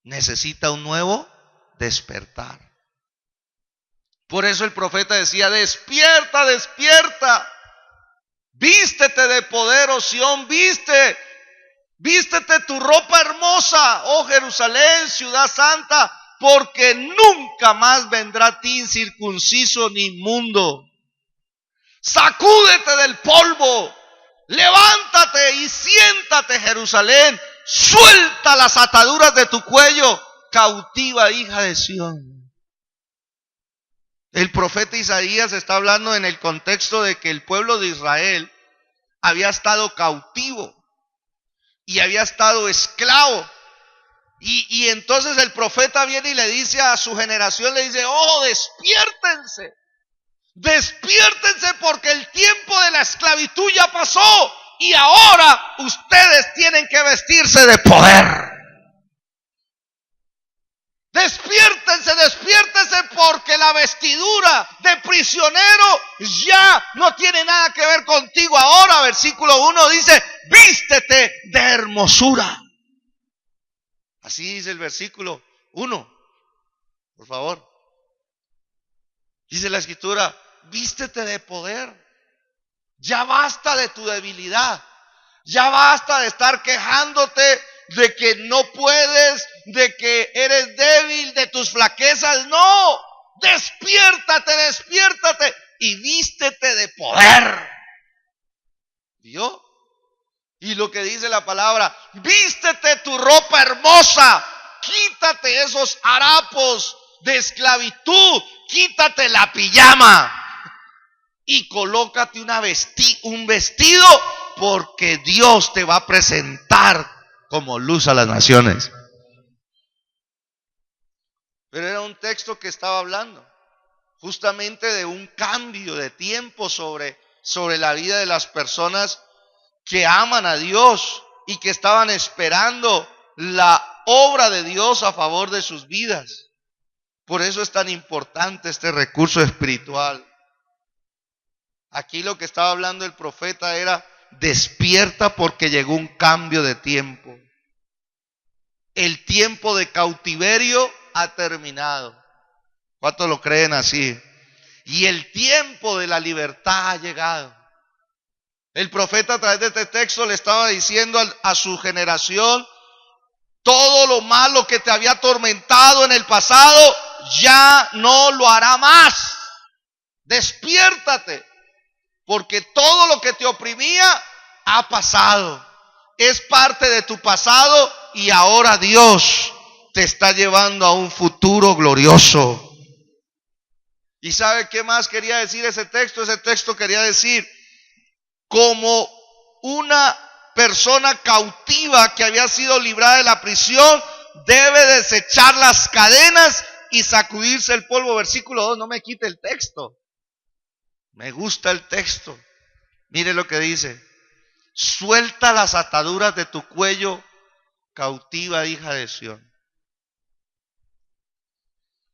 Necesita un nuevo despertar. Por eso el profeta decía, despierta, despierta. Vístete de poder, oh Sión, vístete tu ropa hermosa, oh Jerusalén, ciudad santa, porque nunca más vendrá a ti incircunciso ni inmundo. Sacúdete del polvo, levántate y siéntate, Jerusalén, suelta las ataduras de tu cuello, cautiva hija de Sión. El profeta Isaías está hablando en el contexto de que el pueblo de Israel había estado cautivo y había estado esclavo. Y entonces el profeta viene y le dice a su generación, le dice, oh, despiértense. Despiértense porque el tiempo de la esclavitud ya pasó y ahora ustedes tienen que vestirse de poder. Despiértense, despiértense porque la vestidura de prisionero ya no tiene nada que ver contigo. Ahora, versículo 1 dice, vístete de hermosura. Así dice el versículo 1, por favor. Dice la escritura, vístete de poder. Ya basta de tu debilidad. Ya basta de estar quejándote de que no puedes, de que eres débil, de tus flaquezas. No, despiértate, despiértate y vístete de poder. ¿Vio? Y lo que dice la palabra, vístete tu ropa hermosa, quítate esos harapos de esclavitud, quítate la pijama y colócate un vestido porque Dios te va a presentar como luz a las naciones. Pero era un texto que estaba hablando justamente de un cambio de tiempo sobre la vida de las personas que aman a Dios y que estaban esperando la obra de Dios a favor de sus vidas. Por eso es tan importante este recurso espiritual. Aquí lo que estaba hablando el profeta era, despierta porque llegó un cambio de tiempo. El tiempo de cautiverio ha terminado. ¿Cuántos lo creen así? Y el tiempo de la libertad ha llegado. El profeta a través de este texto le estaba diciendo a su generación, todo lo malo que te había atormentado en el pasado, ya no lo hará más. Despiértate, porque todo lo que te oprimía ha pasado. Es parte de tu pasado y ahora Dios te está llevando a un futuro glorioso. ¿Y sabe qué más quería decir ese texto? Ese texto quería decir, como una persona cautiva que había sido librada de la prisión, debe desechar las cadenas y sacudirse el polvo. Versículo 2, no me quite el texto. Me gusta el texto. Mire lo que dice. Suelta las ataduras de tu cuello, cautiva hija de Sión.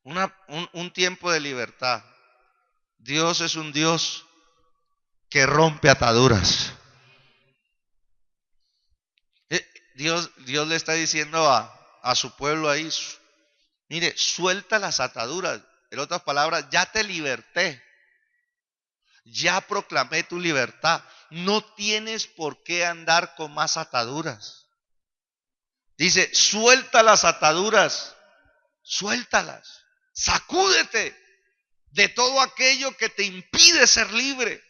Un tiempo de libertad. Dios es un Dios que rompe ataduras. Dios le está diciendo a su pueblo ahí, mire, suelta las ataduras. En otras palabras, ya te liberté. Ya proclamé tu libertad. No tienes por qué andar con más ataduras. Dice, suelta las ataduras. Suéltalas. Sacúdete de todo aquello que te impide ser libre.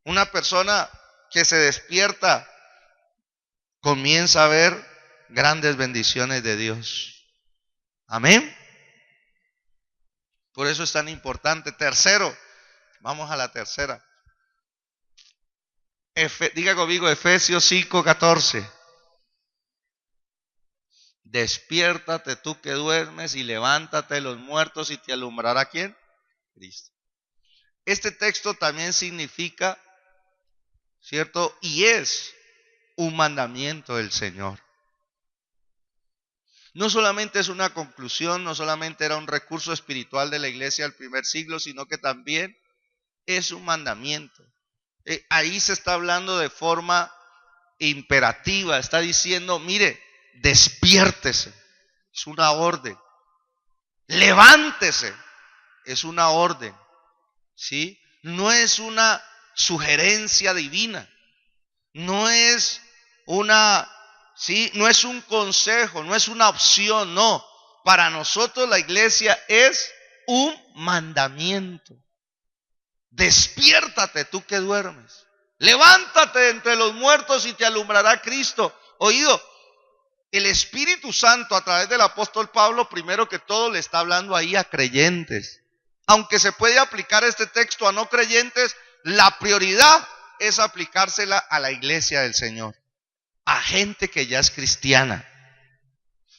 Una persona que se despierta comienza a ver grandes bendiciones de Dios. Amén. Por eso es tan importante. Tercero, vamos a la tercera. Diga conmigo Efesios 5:14. Despiértate tú que duermes y levántate de los muertos y te alumbrará ¿quién? Cristo. Este texto también significa, ¿cierto? Y es un mandamiento del Señor. No solamente es una conclusión, no solamente era un recurso espiritual de la iglesia del primer siglo, sino que también es un mandamiento. Ahí se está hablando de forma imperativa, está diciendo, mire, despiértese, es una orden. Levántese, es una orden. ¿Sí? No es una sugerencia divina, no es no es un consejo, no es una opción, no. Para nosotros la iglesia es un mandamiento. Despiértate tú que duermes. Levántate entre los muertos y te alumbrará Cristo. Oído, El Espíritu Santo a través del apóstol Pablo, primero que todo, le está hablando ahí a creyentes. Aunque se puede aplicar este texto a no creyentes, la prioridad es aplicársela a la iglesia del Señor, a gente que ya es cristiana.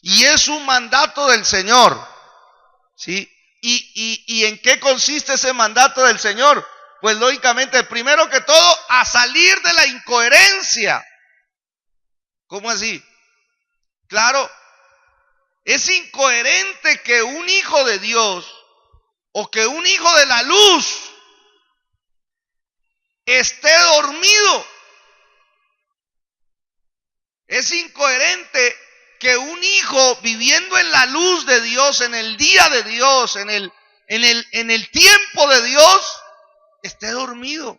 Y es un mandato del Señor, ¿sí? ¿Y en qué consiste ese mandato del Señor? Pues lógicamente, primero que todo, a salir de la incoherencia. ¿Cómo así? Claro, es incoherente que un hijo de Dios o que un hijo de la luz esté dormido. Es incoherente que un hijo viviendo en la luz de Dios, en el día de Dios, en el tiempo de Dios, esté dormido,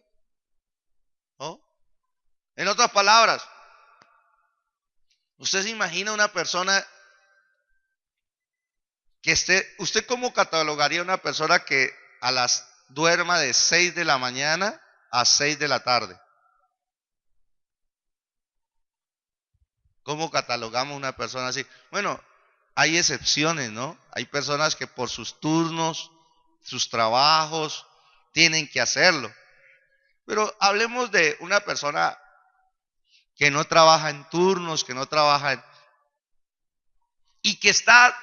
¿no? En otras palabras, usted se imagina una persona que ¿usted cómo catalogaría una persona que duerma de 6 de la mañana a 6 de la tarde? ¿Cómo catalogamos una persona así? Bueno, hay excepciones, ¿no? Hay personas que por sus turnos, sus trabajos, tienen que hacerlo. Pero hablemos de una persona que no trabaja en turnos, que no trabaja y que está,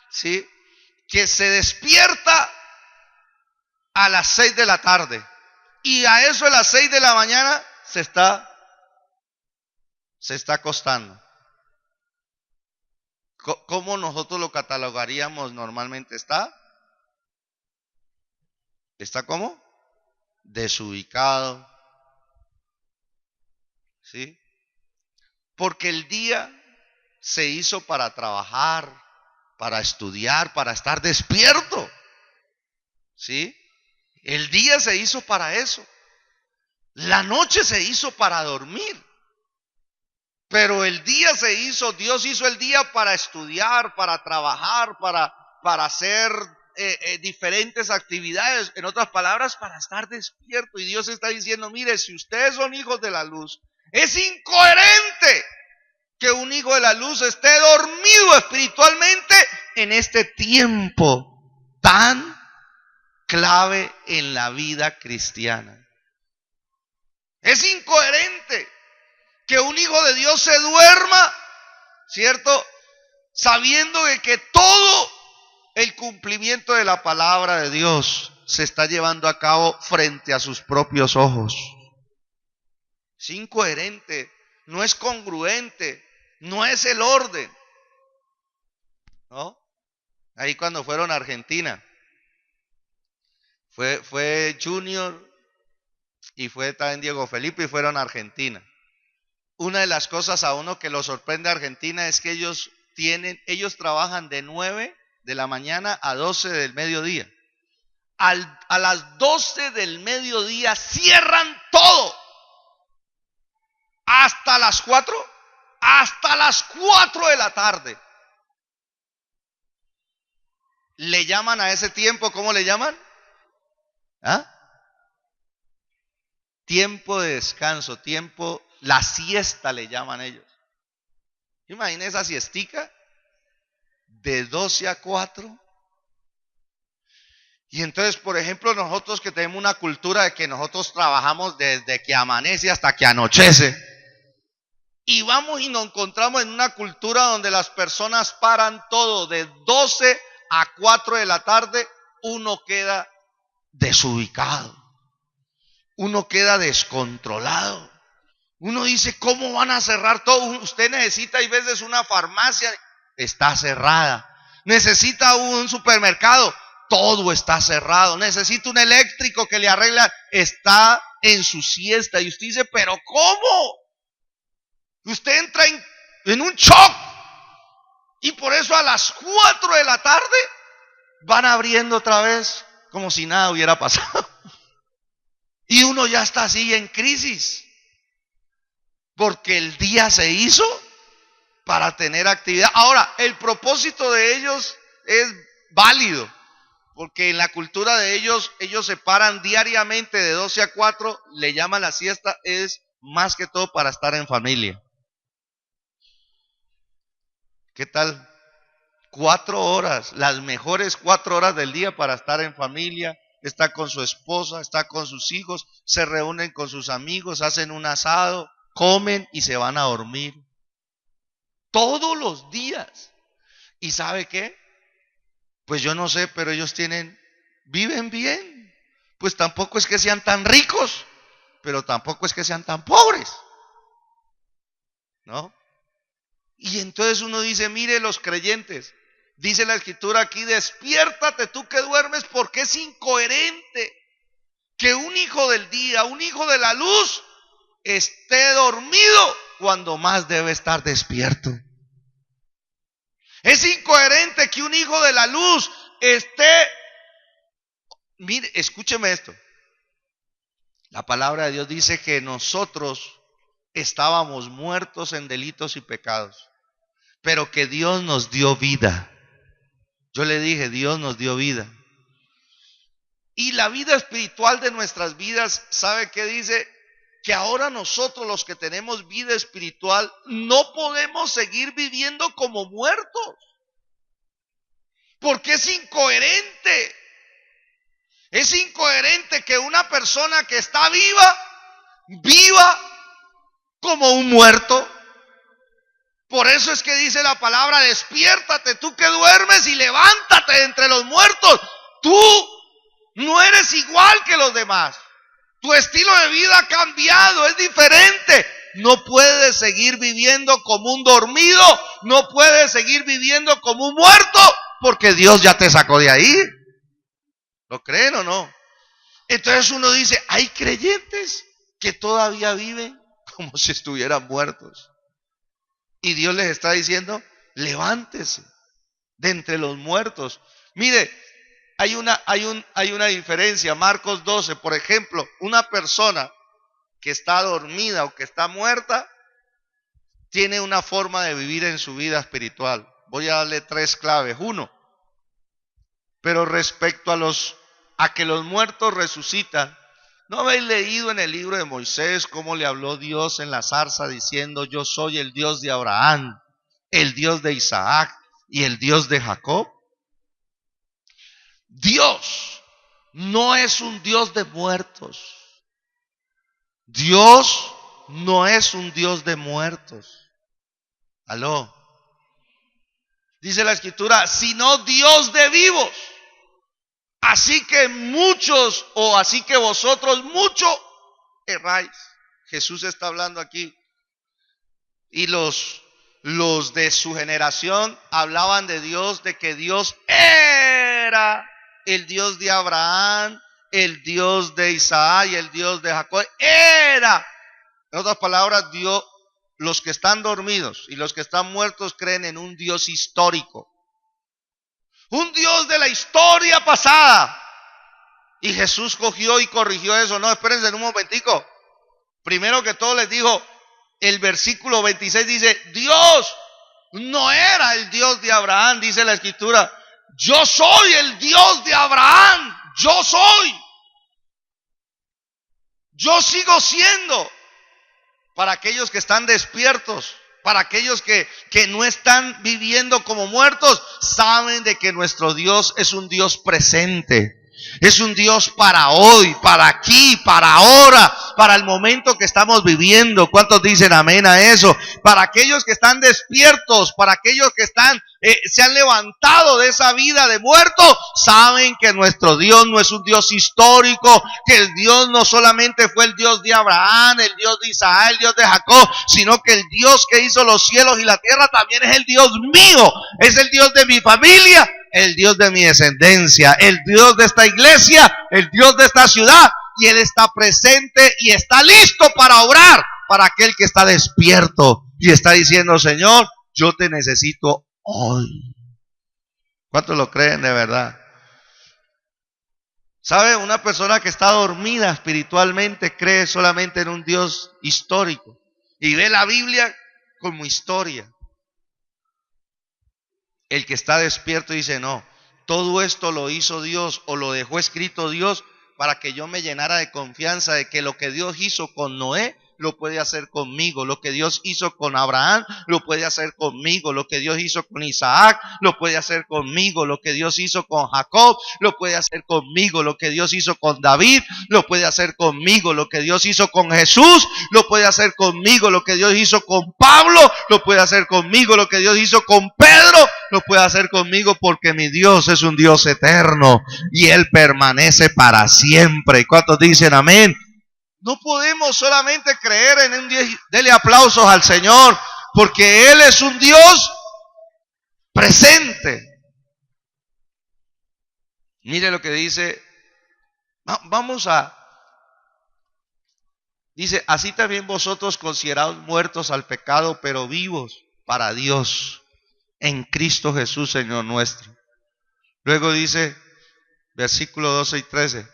¿sí? Que se despierta a las 6 de la tarde y a eso de las 6 de la mañana se está acostando. ¿Cómo nosotros lo catalogaríamos normalmente? ¿Está cómo? Desubicado. ¿Sí? Porque el día se hizo para trabajar, para estudiar, para estar despierto. ¿Sí? El día se hizo para eso. La noche se hizo para dormir. Pero el día Dios hizo el día para estudiar, para trabajar, para hacer diferentes actividades. En otras palabras, para estar despierto. Y Dios está diciendo, mire, si ustedes son hijos de la luz, es incoherente que un hijo de la luz esté dormido espiritualmente en este tiempo tan clave en la vida cristiana. Es incoherente que un hijo de Dios se duerma, ¿cierto? Sabiendo de que todo el cumplimiento de la palabra de Dios se está llevando a cabo frente a sus propios ojos. Es incoherente, no es congruente, no es el orden, ¿no? Ahí cuando fueron a Argentina, fue Junior y fue también Diego Felipe y fueron a Argentina. Una de las cosas a uno que lo sorprende a Argentina es que ellos trabajan de 9 de la mañana a 12 del mediodía. A las 12 del mediodía cierran todo. Hasta las 4 de la tarde. Le llaman a ese tiempo, ¿cómo le llaman? ¿Ah? Tiempo de descanso, la siesta le llaman ellos. Imagínense esa siestica de 12 a 4. Y entonces, por ejemplo, nosotros que tenemos una cultura de que nosotros trabajamos desde que amanece hasta que anochece. Y vamos y nos encontramos en una cultura donde las personas paran todo de 12 a 4 de la tarde. Uno queda desubicado. Uno queda descontrolado. Uno dice, ¿cómo van a cerrar todo? Usted necesita, hay veces, una farmacia, está cerrada. Necesita un supermercado, todo está cerrado. Necesita un eléctrico que le arregla, está en su siesta. Y usted dice, ¿pero cómo? Usted entra en un shock. Y por eso a las 4 de la tarde van abriendo otra vez como si nada hubiera pasado. Y uno ya está así en crisis. Porque el día se hizo para tener actividad. Ahora, el propósito de ellos es válido. Porque en la cultura de ellos se paran diariamente de 12 a 4. Le llaman la siesta, es más que todo para estar en familia. ¿Qué tal? 4 horas, las mejores 4 horas del día para estar en familia, está con su esposa, está con sus hijos, se reúnen con sus amigos, hacen un asado, comen y se van a dormir. Todos los días. ¿Y sabe qué? Pues yo no sé, pero ellos viven bien. Pues tampoco es que sean tan ricos, pero tampoco es que sean tan pobres, ¿no? Y entonces uno dice, mire los creyentes, dice la escritura aquí, despiértate tú que duermes, porque es incoherente que un hijo del día, un hijo de la luz, esté dormido cuando más debe estar despierto. Es incoherente que un hijo de la luz esté... Mire, escúcheme esto. La palabra de Dios dice que nosotros estábamos muertos en delitos y pecados, pero que Dios nos dio vida. Yo le dije, Dios nos dio vida. Y la vida espiritual de nuestras vidas, ¿sabe qué dice? Que ahora nosotros, los que tenemos vida espiritual, no podemos seguir viviendo como muertos, porque es incoherente. Es incoherente que una persona que está viva como un muerto. Por eso es que dice la palabra, despiértate tú que duermes y levántate de entre los muertos. Tú no eres igual que los demás. Tu estilo de vida ha cambiado, es diferente. No puedes seguir viviendo como un dormido, no puedes seguir viviendo como un muerto, porque Dios ya te sacó de ahí. ¿Lo creen o no? Entonces uno dice, hay creyentes que todavía viven como si estuvieran muertos. Y Dios les está diciendo, levántese de entre los muertos. Mire, hay una diferencia. Marcos 12, por ejemplo, una persona que está dormida o que está muerta, tiene una forma de vivir en su vida espiritual. Voy a darle 3 claves. 1, pero respecto a que los muertos resucitan, ¿no habéis leído en el libro de Moisés cómo le habló Dios en la zarza diciendo, yo soy el Dios de Abraham, el Dios de Isaac y el Dios de Jacob? Dios no es un Dios de muertos. Dios no es un Dios de muertos. ¿Aló? Dice la escritura, sino Dios de vivos. Así que así que vosotros mucho erráis. Jesús está hablando aquí. Y los de su generación hablaban de Dios, de que Dios era el Dios de Abraham, el Dios de Isaac y el Dios de Jacob. Era. En otras palabras, Dios, los que están dormidos y los que están muertos creen en un Dios histórico. Un Dios de la historia pasada. Y Jesús cogió y corrigió eso. No, espérense un momentico. Primero que todo les dijo, el versículo 26 dice, Dios no era el Dios de Abraham, dice la escritura. Yo soy el Dios de Abraham. Yo soy. Yo sigo siendo. Para aquellos que están despiertos, para aquellos que no están viviendo como muertos, saben de que nuestro Dios es un Dios presente. Es un Dios para hoy, para aquí, para ahora, para el momento que estamos viviendo. ¿Cuántos dicen amén a eso? Para aquellos que están despiertos, para aquellos que se han levantado de esa vida de muerto, saben que nuestro Dios no es un Dios histórico, que el Dios no solamente fue el Dios de Abraham, el Dios de Isaac, el Dios de Jacob, sino que el Dios que hizo los cielos y la tierra también es el Dios mío, es el Dios de mi familia, el Dios de mi descendencia, el Dios de esta iglesia, el Dios de esta ciudad, y Él está presente y está listo para obrar para aquel que está despierto y está diciendo, Señor, yo te necesito hoy. ¿Cuántos lo creen de verdad? ¿Sabe? Una persona que está dormida espiritualmente cree solamente en un Dios histórico y ve la Biblia como historia. El que está despierto dice, no, todo esto lo hizo Dios o lo dejó escrito Dios para que yo me llenara de confianza de que lo que Dios hizo con Noé, lo puede hacer conmigo. Lo que Dios hizo con Abraham, lo puede hacer conmigo. Lo que Dios hizo con Isaac, lo puede hacer conmigo. Lo que Dios hizo con Jacob, lo puede hacer conmigo. Lo que Dios hizo con David, lo puede hacer conmigo. Lo que Dios hizo con Jesús, lo puede hacer conmigo. Lo que Dios hizo con Pablo, lo puede hacer conmigo. Lo que Dios hizo con Pedro, lo puede hacer conmigo, porque mi Dios es un Dios eterno y Él permanece para siempre. ¿Y cuántos dicen amén? No podemos solamente creer en un Dios. Dele aplausos al Señor, porque Él es un Dios presente. Mire lo que dice. Dice, así también vosotros considerados muertos al pecado, pero vivos para Dios en Cristo Jesús, Señor nuestro. Luego dice, versículos 12 y 13.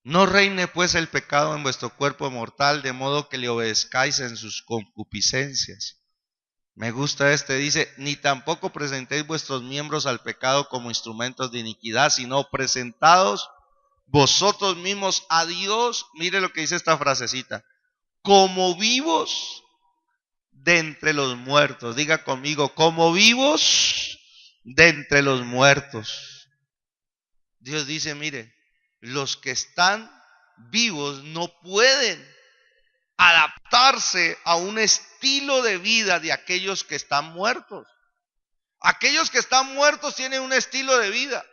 No reine pues el pecado en vuestro cuerpo mortal, de modo que le obedezcáis en sus concupiscencias. Me gusta dice, ni tampoco presentéis vuestros miembros al pecado como instrumentos de iniquidad, sino presentados vosotros mismos a Dios. Mire lo que dice esta frasecita: como vivos de entre los muertos. Diga conmigo, como vivos de entre los muertos. Dios dice, mire, los que están vivos no pueden adaptarse a un estilo de vida de aquellos que están muertos. Aquellos que están muertos tienen un estilo de vida.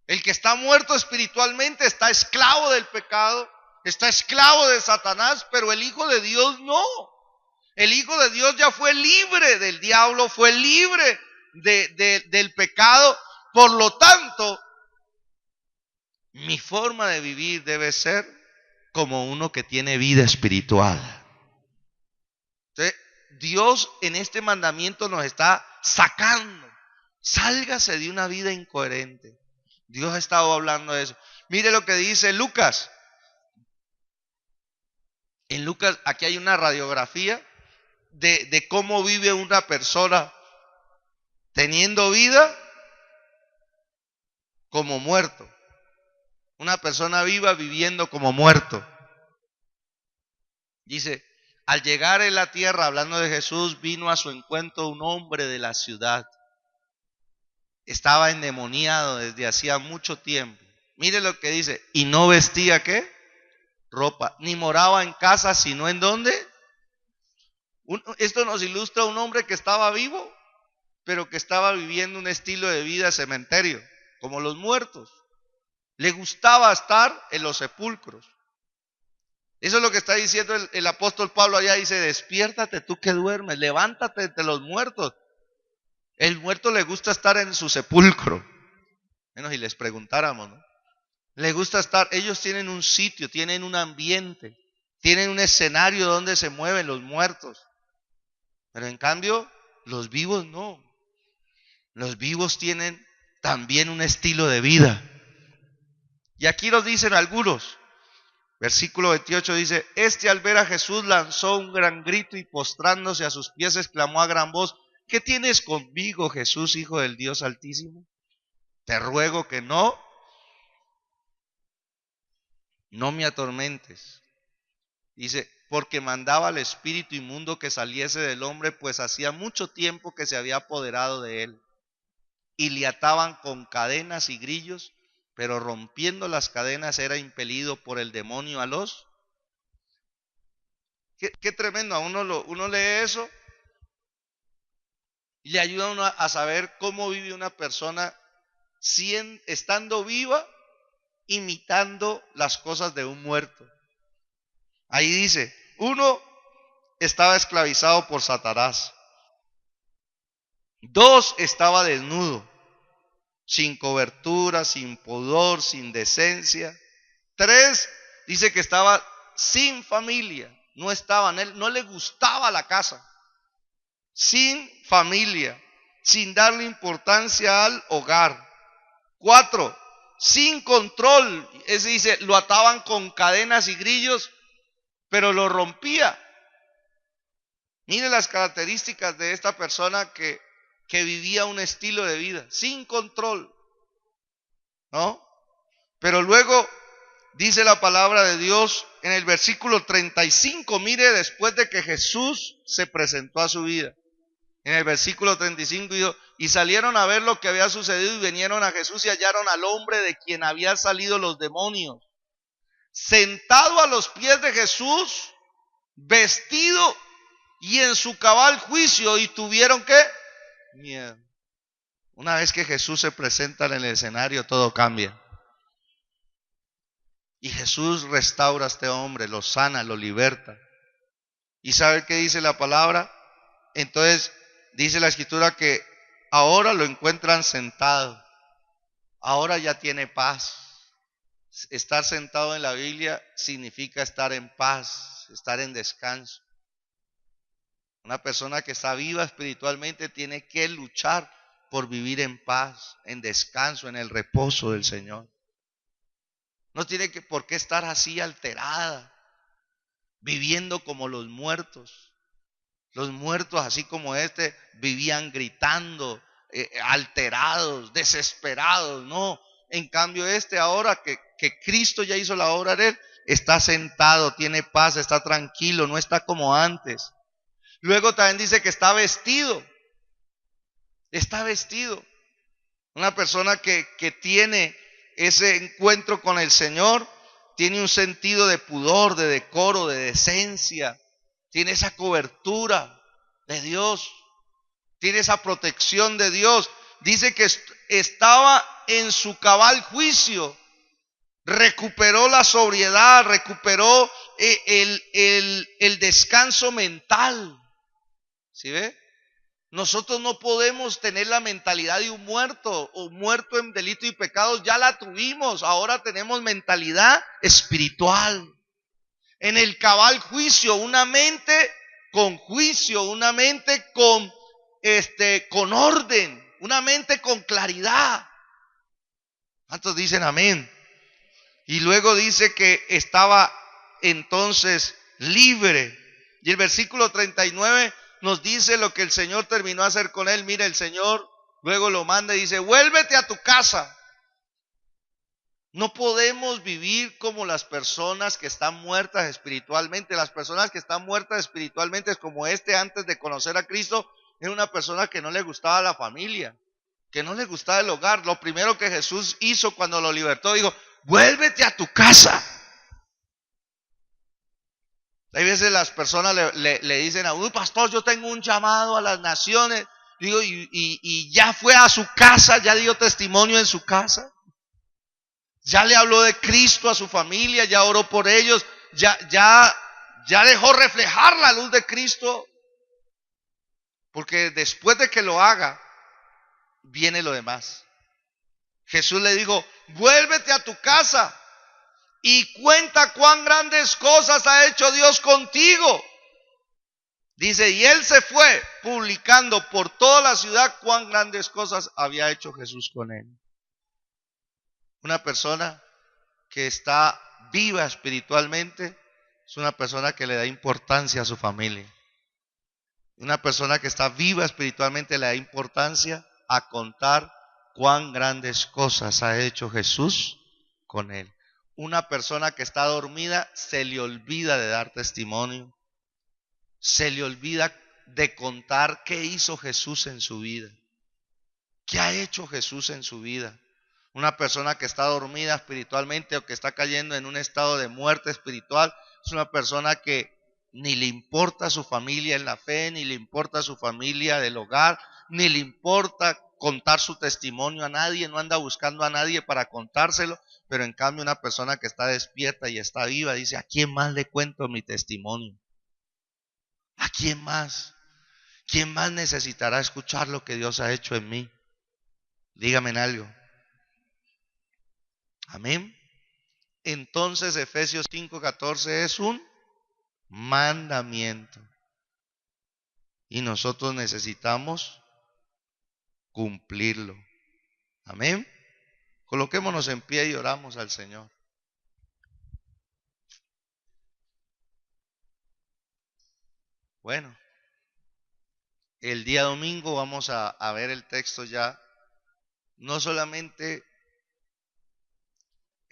El que está muerto espiritualmente está esclavo del pecado, está esclavo de Satanás, pero el Hijo de Dios no. El Hijo de Dios ya fue libre del diablo, fue libre del pecado. Por lo tanto, mi forma de vivir debe ser como uno que tiene vida espiritual. Entonces, Dios en este mandamiento nos está sacando. Sálgase de una vida incoherente. Dios ha estado hablando de eso. Mire lo que dice Lucas. En Lucas, aquí hay una radiografía de cómo vive una persona teniendo vida como muerto. Una persona viva viviendo como muerto. Dice, al llegar en la tierra, hablando de Jesús, vino a su encuentro un hombre de la ciudad. Estaba endemoniado desde hacía mucho tiempo. Mire lo que dice, y no vestía ¿qué? Ropa, ni moraba en casa, sino ¿en dónde? Esto nos ilustra a un hombre que estaba vivo, pero que estaba viviendo un estilo de vida cementerio, como los muertos. Le gustaba estar en los sepulcros. Eso es lo que está diciendo el apóstol Pablo allá. Dice, despiértate tú que duermes, levántate entre los muertos. El muerto le gusta estar en su sepulcro. Menos si les preguntáramos, ¿no? Le gusta estar, ellos tienen un sitio, tienen un ambiente, tienen un escenario donde se mueven los muertos. Pero en cambio, los vivos no. Los vivos tienen también un estilo de vida. Y aquí nos dicen algunos. Versículo 28 dice, al ver a Jesús lanzó un gran grito y postrándose a sus pies exclamó a gran voz, ¿qué tienes conmigo, Jesús, Hijo del Dios Altísimo? Te ruego que no me atormentes. Dice, porque mandaba al espíritu inmundo que saliese del hombre, pues hacía mucho tiempo que se había apoderado de él. Y le ataban con cadenas y grillos, pero rompiendo las cadenas era impelido por el demonio a los... Qué tremendo, uno lee eso y le ayuda a uno a saber cómo vive una persona estando viva, imitando las cosas de un muerto. Ahí dice, uno estaba esclavizado por Satanás. 2, estaba desnudo, sin cobertura, sin pudor, sin decencia. 3, dice que estaba sin familia, no le gustaba la casa, sin familia, sin darle importancia al hogar. 4, sin control, dice, lo ataban con cadenas y grillos, pero lo rompía. Mire las características de esta persona que vivía un estilo de vida sin control, ¿no? Pero luego dice la palabra de Dios en el versículo 35, mire, después de que Jesús se presentó a su vida. En el versículo 35 dijo, y salieron a ver lo que había sucedido y vinieron a Jesús y hallaron al hombre de quien habían salido los demonios, sentado a los pies de Jesús, vestido y en su cabal juicio, y tuvieron ¿qué? Miedo. Una vez que Jesús se presenta en el escenario, todo cambia. Y Jesús restaura a este hombre, lo sana, lo liberta. ¿Y sabe qué dice la palabra? Entonces dice la escritura que ahora lo encuentran sentado. Ahora ya tiene paz. Estar sentado en la Biblia significa estar en paz, estar en descanso. Una persona que está viva espiritualmente tiene que luchar por vivir en paz, en descanso, en el reposo del Señor. No tiene por qué estar así alterada, viviendo como los muertos. Los muertos, así como este, vivían gritando, alterados, desesperados. No, en cambio ahora que Cristo ya hizo la obra de él, está sentado, tiene paz, está tranquilo, no está como antes. Luego también dice que está vestido. Está vestido. Una persona que tiene ese encuentro con el Señor, tiene un sentido de pudor, de decoro, de decencia. Tiene esa cobertura de Dios. Tiene esa protección de Dios. Dice que estaba en su cabal juicio. Recuperó la sobriedad, recuperó el descanso mental. ¿Sí ve? Nosotros no podemos tener la mentalidad de un muerto o muerto en delito y pecados. Ya la tuvimos, ahora tenemos mentalidad espiritual. En el cabal juicio, una mente con juicio, una mente con orden, una mente con claridad. ¿Cuántos dicen amén? Y luego dice que estaba entonces libre. Y el versículo 39 nos dice lo que el Señor terminó a hacer con él. Mira, el Señor luego lo manda y dice, vuélvete a tu casa. No podemos vivir como las personas que están muertas espiritualmente. Las personas que están muertas espiritualmente es como antes de conocer a Cristo, era una persona que no le gustaba la familia, que no le gustaba el hogar. Lo primero que Jesús hizo cuando lo libertó, dijo, vuélvete a tu casa. Hay veces las personas le dicen a uy, pastor, yo tengo un llamado a las naciones. Digo, y ya fue a su casa, ya dio testimonio en su casa. Ya le habló de Cristo a su familia, ya oró por ellos, ya dejó reflejar la luz de Cristo. Porque después de que lo haga, viene lo demás. Jesús le dijo, vuélvete a tu casa y cuenta cuán grandes cosas ha hecho Dios contigo. Dice, y él se fue publicando por toda la ciudad cuán grandes cosas había hecho Jesús con él. Una persona que está viva espiritualmente es una persona que le da importancia a su familia. Una persona que está viva espiritualmente le da importancia a contar cuán grandes cosas ha hecho Jesús con él. Una persona que está dormida se le olvida de dar testimonio. Se le olvida de contar qué hizo Jesús en su vida. ¿Qué ha hecho Jesús en su vida? Una persona que está dormida espiritualmente o que está cayendo en un estado de muerte espiritual es una persona que ni le importa su familia en la fe, ni le importa su familia del hogar, ni le importa contar su testimonio a nadie, no anda buscando a nadie para contárselo, pero en cambio una persona que está despierta y está viva dice, ¿a quién más le cuento mi testimonio? ¿A quién más? ¿Quién más necesitará escuchar lo que Dios ha hecho en mí? Dígame en algo. Amén. Entonces Efesios 5:14 es un mandamiento. Y nosotros necesitamos cumplirlo. Amén. Coloquémonos en pie y oramos al Señor. Bueno, el día domingo vamos a ver el texto ya. No solamente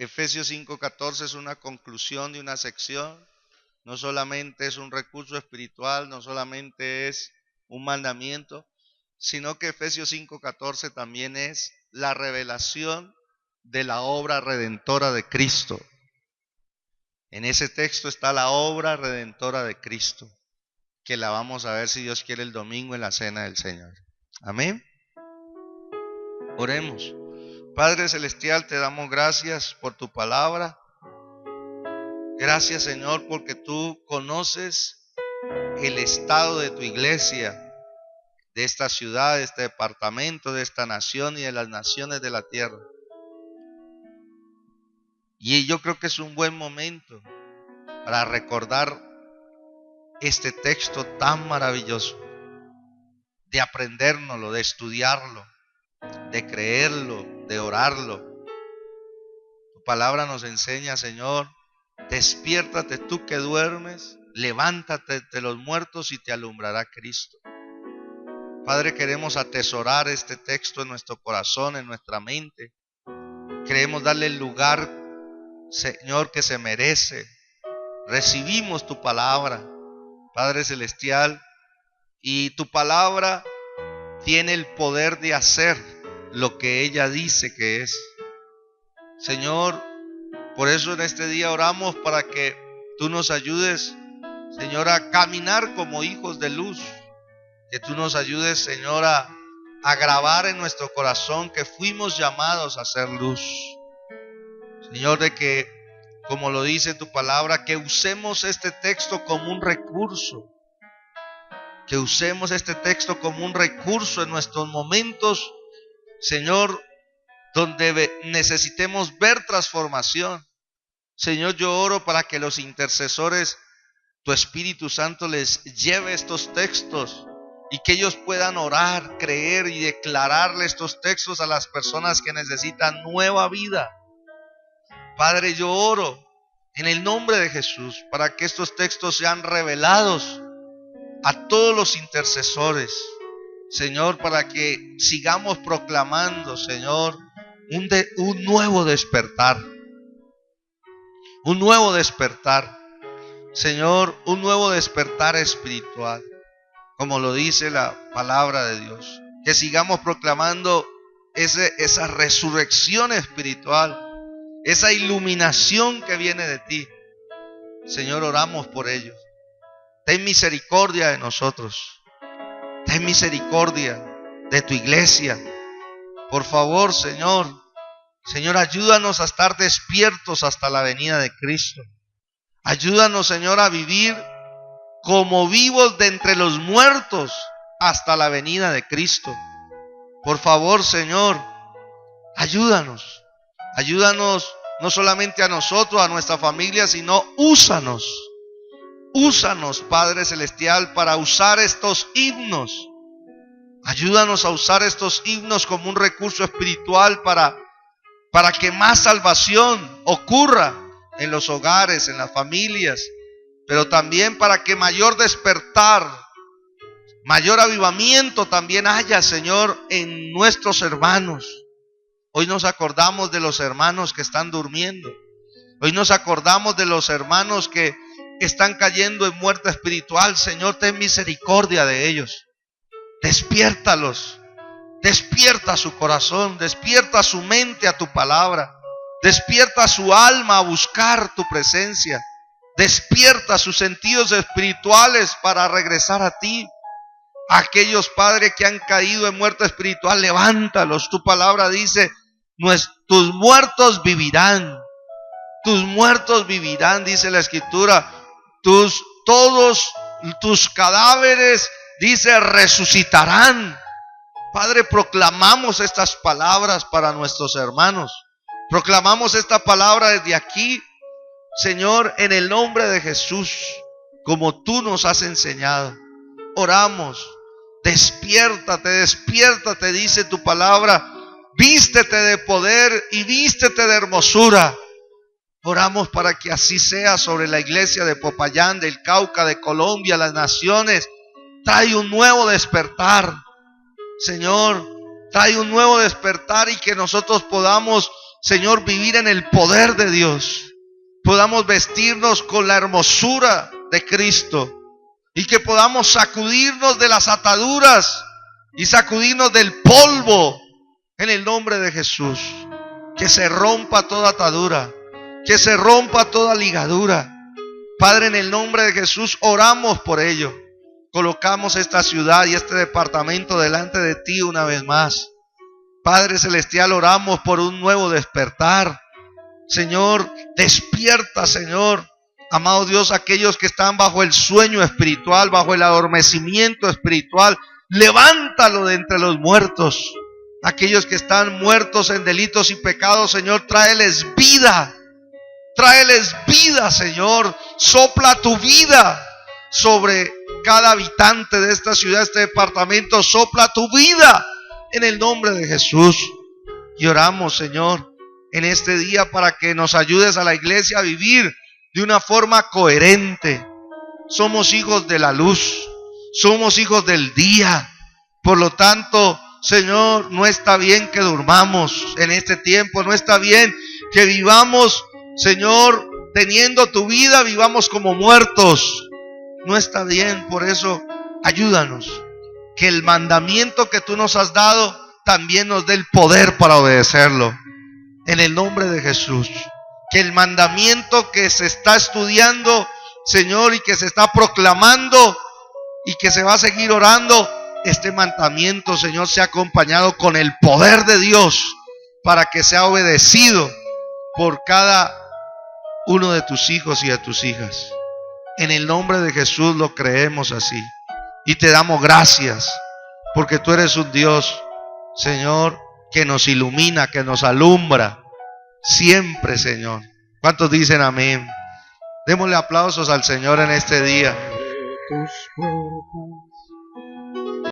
Efesios 5:14 es una conclusión de una sección. No solamente es un recurso espiritual, no solamente es un mandamiento, sino que Efesios 5:14 también es la revelación de la obra redentora de Cristo. En ese texto está la obra redentora de Cristo, que la vamos a ver si Dios quiere el domingo en la cena del Señor. Amén. Oremos. Padre Celestial, te damos gracias por tu palabra. Gracias, Señor, porque tú conoces el estado de tu iglesia, de esta ciudad, de este departamento, de esta nación y de las naciones de la tierra. Y yo creo que es un buen momento para recordar este texto tan maravilloso, de aprendérnoslo, de estudiarlo, de creerlo, de orarlo. Tu palabra nos enseña, Señor, despiértate tú que duermes, levántate de los muertos y te alumbrará Cristo. Padre, queremos atesorar este texto en nuestro corazón, en nuestra mente. Queremos darle el lugar, Señor, que se merece. Recibimos tu palabra, Padre Celestial, y tu palabra tiene el poder de hacer lo que ella dice que es. Señor, por eso en este día oramos para que tú nos ayudes, Señor, a caminar como hijos de luz. Que tú nos ayudes, Señor, a grabar en nuestro corazón que fuimos llamados a ser luz. Señor, de que, como lo dice tu palabra, que usemos este texto como un recurso. Que usemos este texto como un recurso en nuestros momentos, Señor, donde necesitemos ver transformación. Señor, yo oro para que los intercesores, tu Espíritu Santo les lleve estos textos y que ellos puedan orar, creer y declararle estos textos a las personas que necesitan nueva vida. Padre, yo oro en el nombre de Jesús para que estos textos sean revelados a todos los intercesores, Señor, para que sigamos proclamando, Señor, un nuevo despertar. Un nuevo despertar, Señor, un nuevo despertar espiritual, como lo dice la palabra de Dios. Que sigamos proclamando esa resurrección espiritual, esa iluminación que viene de ti. Señor, oramos por ellos. Ten misericordia de nosotros. Ten misericordia de tu iglesia. Por favor, Señor, ayúdanos a estar despiertos hasta la venida de Cristo. Ayúdanos, Señor, a vivir como vivos de entre los muertos hasta la venida de Cristo. Por favor, Señor, ayúdanos. Ayúdanos no solamente a nosotros, a nuestra familia, sino úsanos. Úsanos, Padre Celestial, para usar estos himnos. Ayúdanos a usar estos himnos como un recurso espiritual para que más salvación ocurra en los hogares, en las familias, pero también para que mayor despertar, mayor avivamiento también haya, Señor, en nuestros hermanos. Hoy nos acordamos de los hermanos que están durmiendo. Hoy nos acordamos de los hermanos que están cayendo en muerte espiritual. Señor, ten misericordia de ellos. Despiértalos. Despierta su corazón, despierta su mente a tu palabra, despierta su alma a buscar tu presencia, despierta sus sentidos espirituales para regresar a ti. Aquellos, Padre, que han caído en muerte espiritual, levántalos. Tu palabra dice, tus muertos vivirán. Tus muertos vivirán, dice la Escritura. Todos tus cadáveres, dice, resucitarán. Padre, proclamamos estas palabras para nuestros hermanos. Proclamamos esta palabra desde aquí, Señor, en el nombre de Jesús, como tú nos has enseñado. Oramos, despiértate, dice tu palabra. Vístete de poder y vístete de hermosura. Oramos para que así sea sobre la iglesia de Popayán, del Cauca, de Colombia, las naciones. Trae un nuevo despertar. Señor, trae un nuevo despertar y que nosotros podamos Señor, vivir en el poder de Dios. Podamos vestirnos con la hermosura de Cristo. Y que podamos sacudirnos de las ataduras y sacudirnos del polvo en el nombre de Jesús. Que se rompa toda atadura, que se rompa toda ligadura. Padre, en el nombre de Jesús oramos por ello. Colocamos esta ciudad y este departamento delante de ti una vez más. Padre celestial, oramos por un nuevo despertar. Señor, despierta, Señor. Amado Dios, aquellos que están bajo el sueño espiritual, bajo el adormecimiento espiritual, levántalo de entre los muertos. Aquellos que están muertos en delitos y pecados, Señor, tráeles vida. Tráeles vida, Señor. Sopla tu vida sobre cada habitante de esta ciudad, este departamento. Sopla tu vida en el nombre de Jesús. Y oramos, Señor, en este día para que nos ayudes a la iglesia a vivir de una forma coherente. Somos hijos de la luz, somos hijos del día. Por lo tanto, Señor, no está bien que durmamos en este tiempo, no está bien que vivamos, Señor, teniendo tu vida, vivamos como muertos. No está bien, por eso ayúdanos, que el mandamiento que tú nos has dado también nos dé el poder para obedecerlo. En el nombre de Jesús, que el mandamiento que se está estudiando, Señor, y que se está proclamando y que se va a seguir orando, este mandamiento, Señor, sea acompañado con el poder de Dios para que sea obedecido por cada uno de tus hijos y de tus hijas. En el nombre de Jesús lo creemos así y te damos gracias porque tú eres un Dios, Señor, que nos ilumina, que nos alumbra siempre, Señor. ¿Cuántos dicen amén? Démosle aplausos al Señor en este día.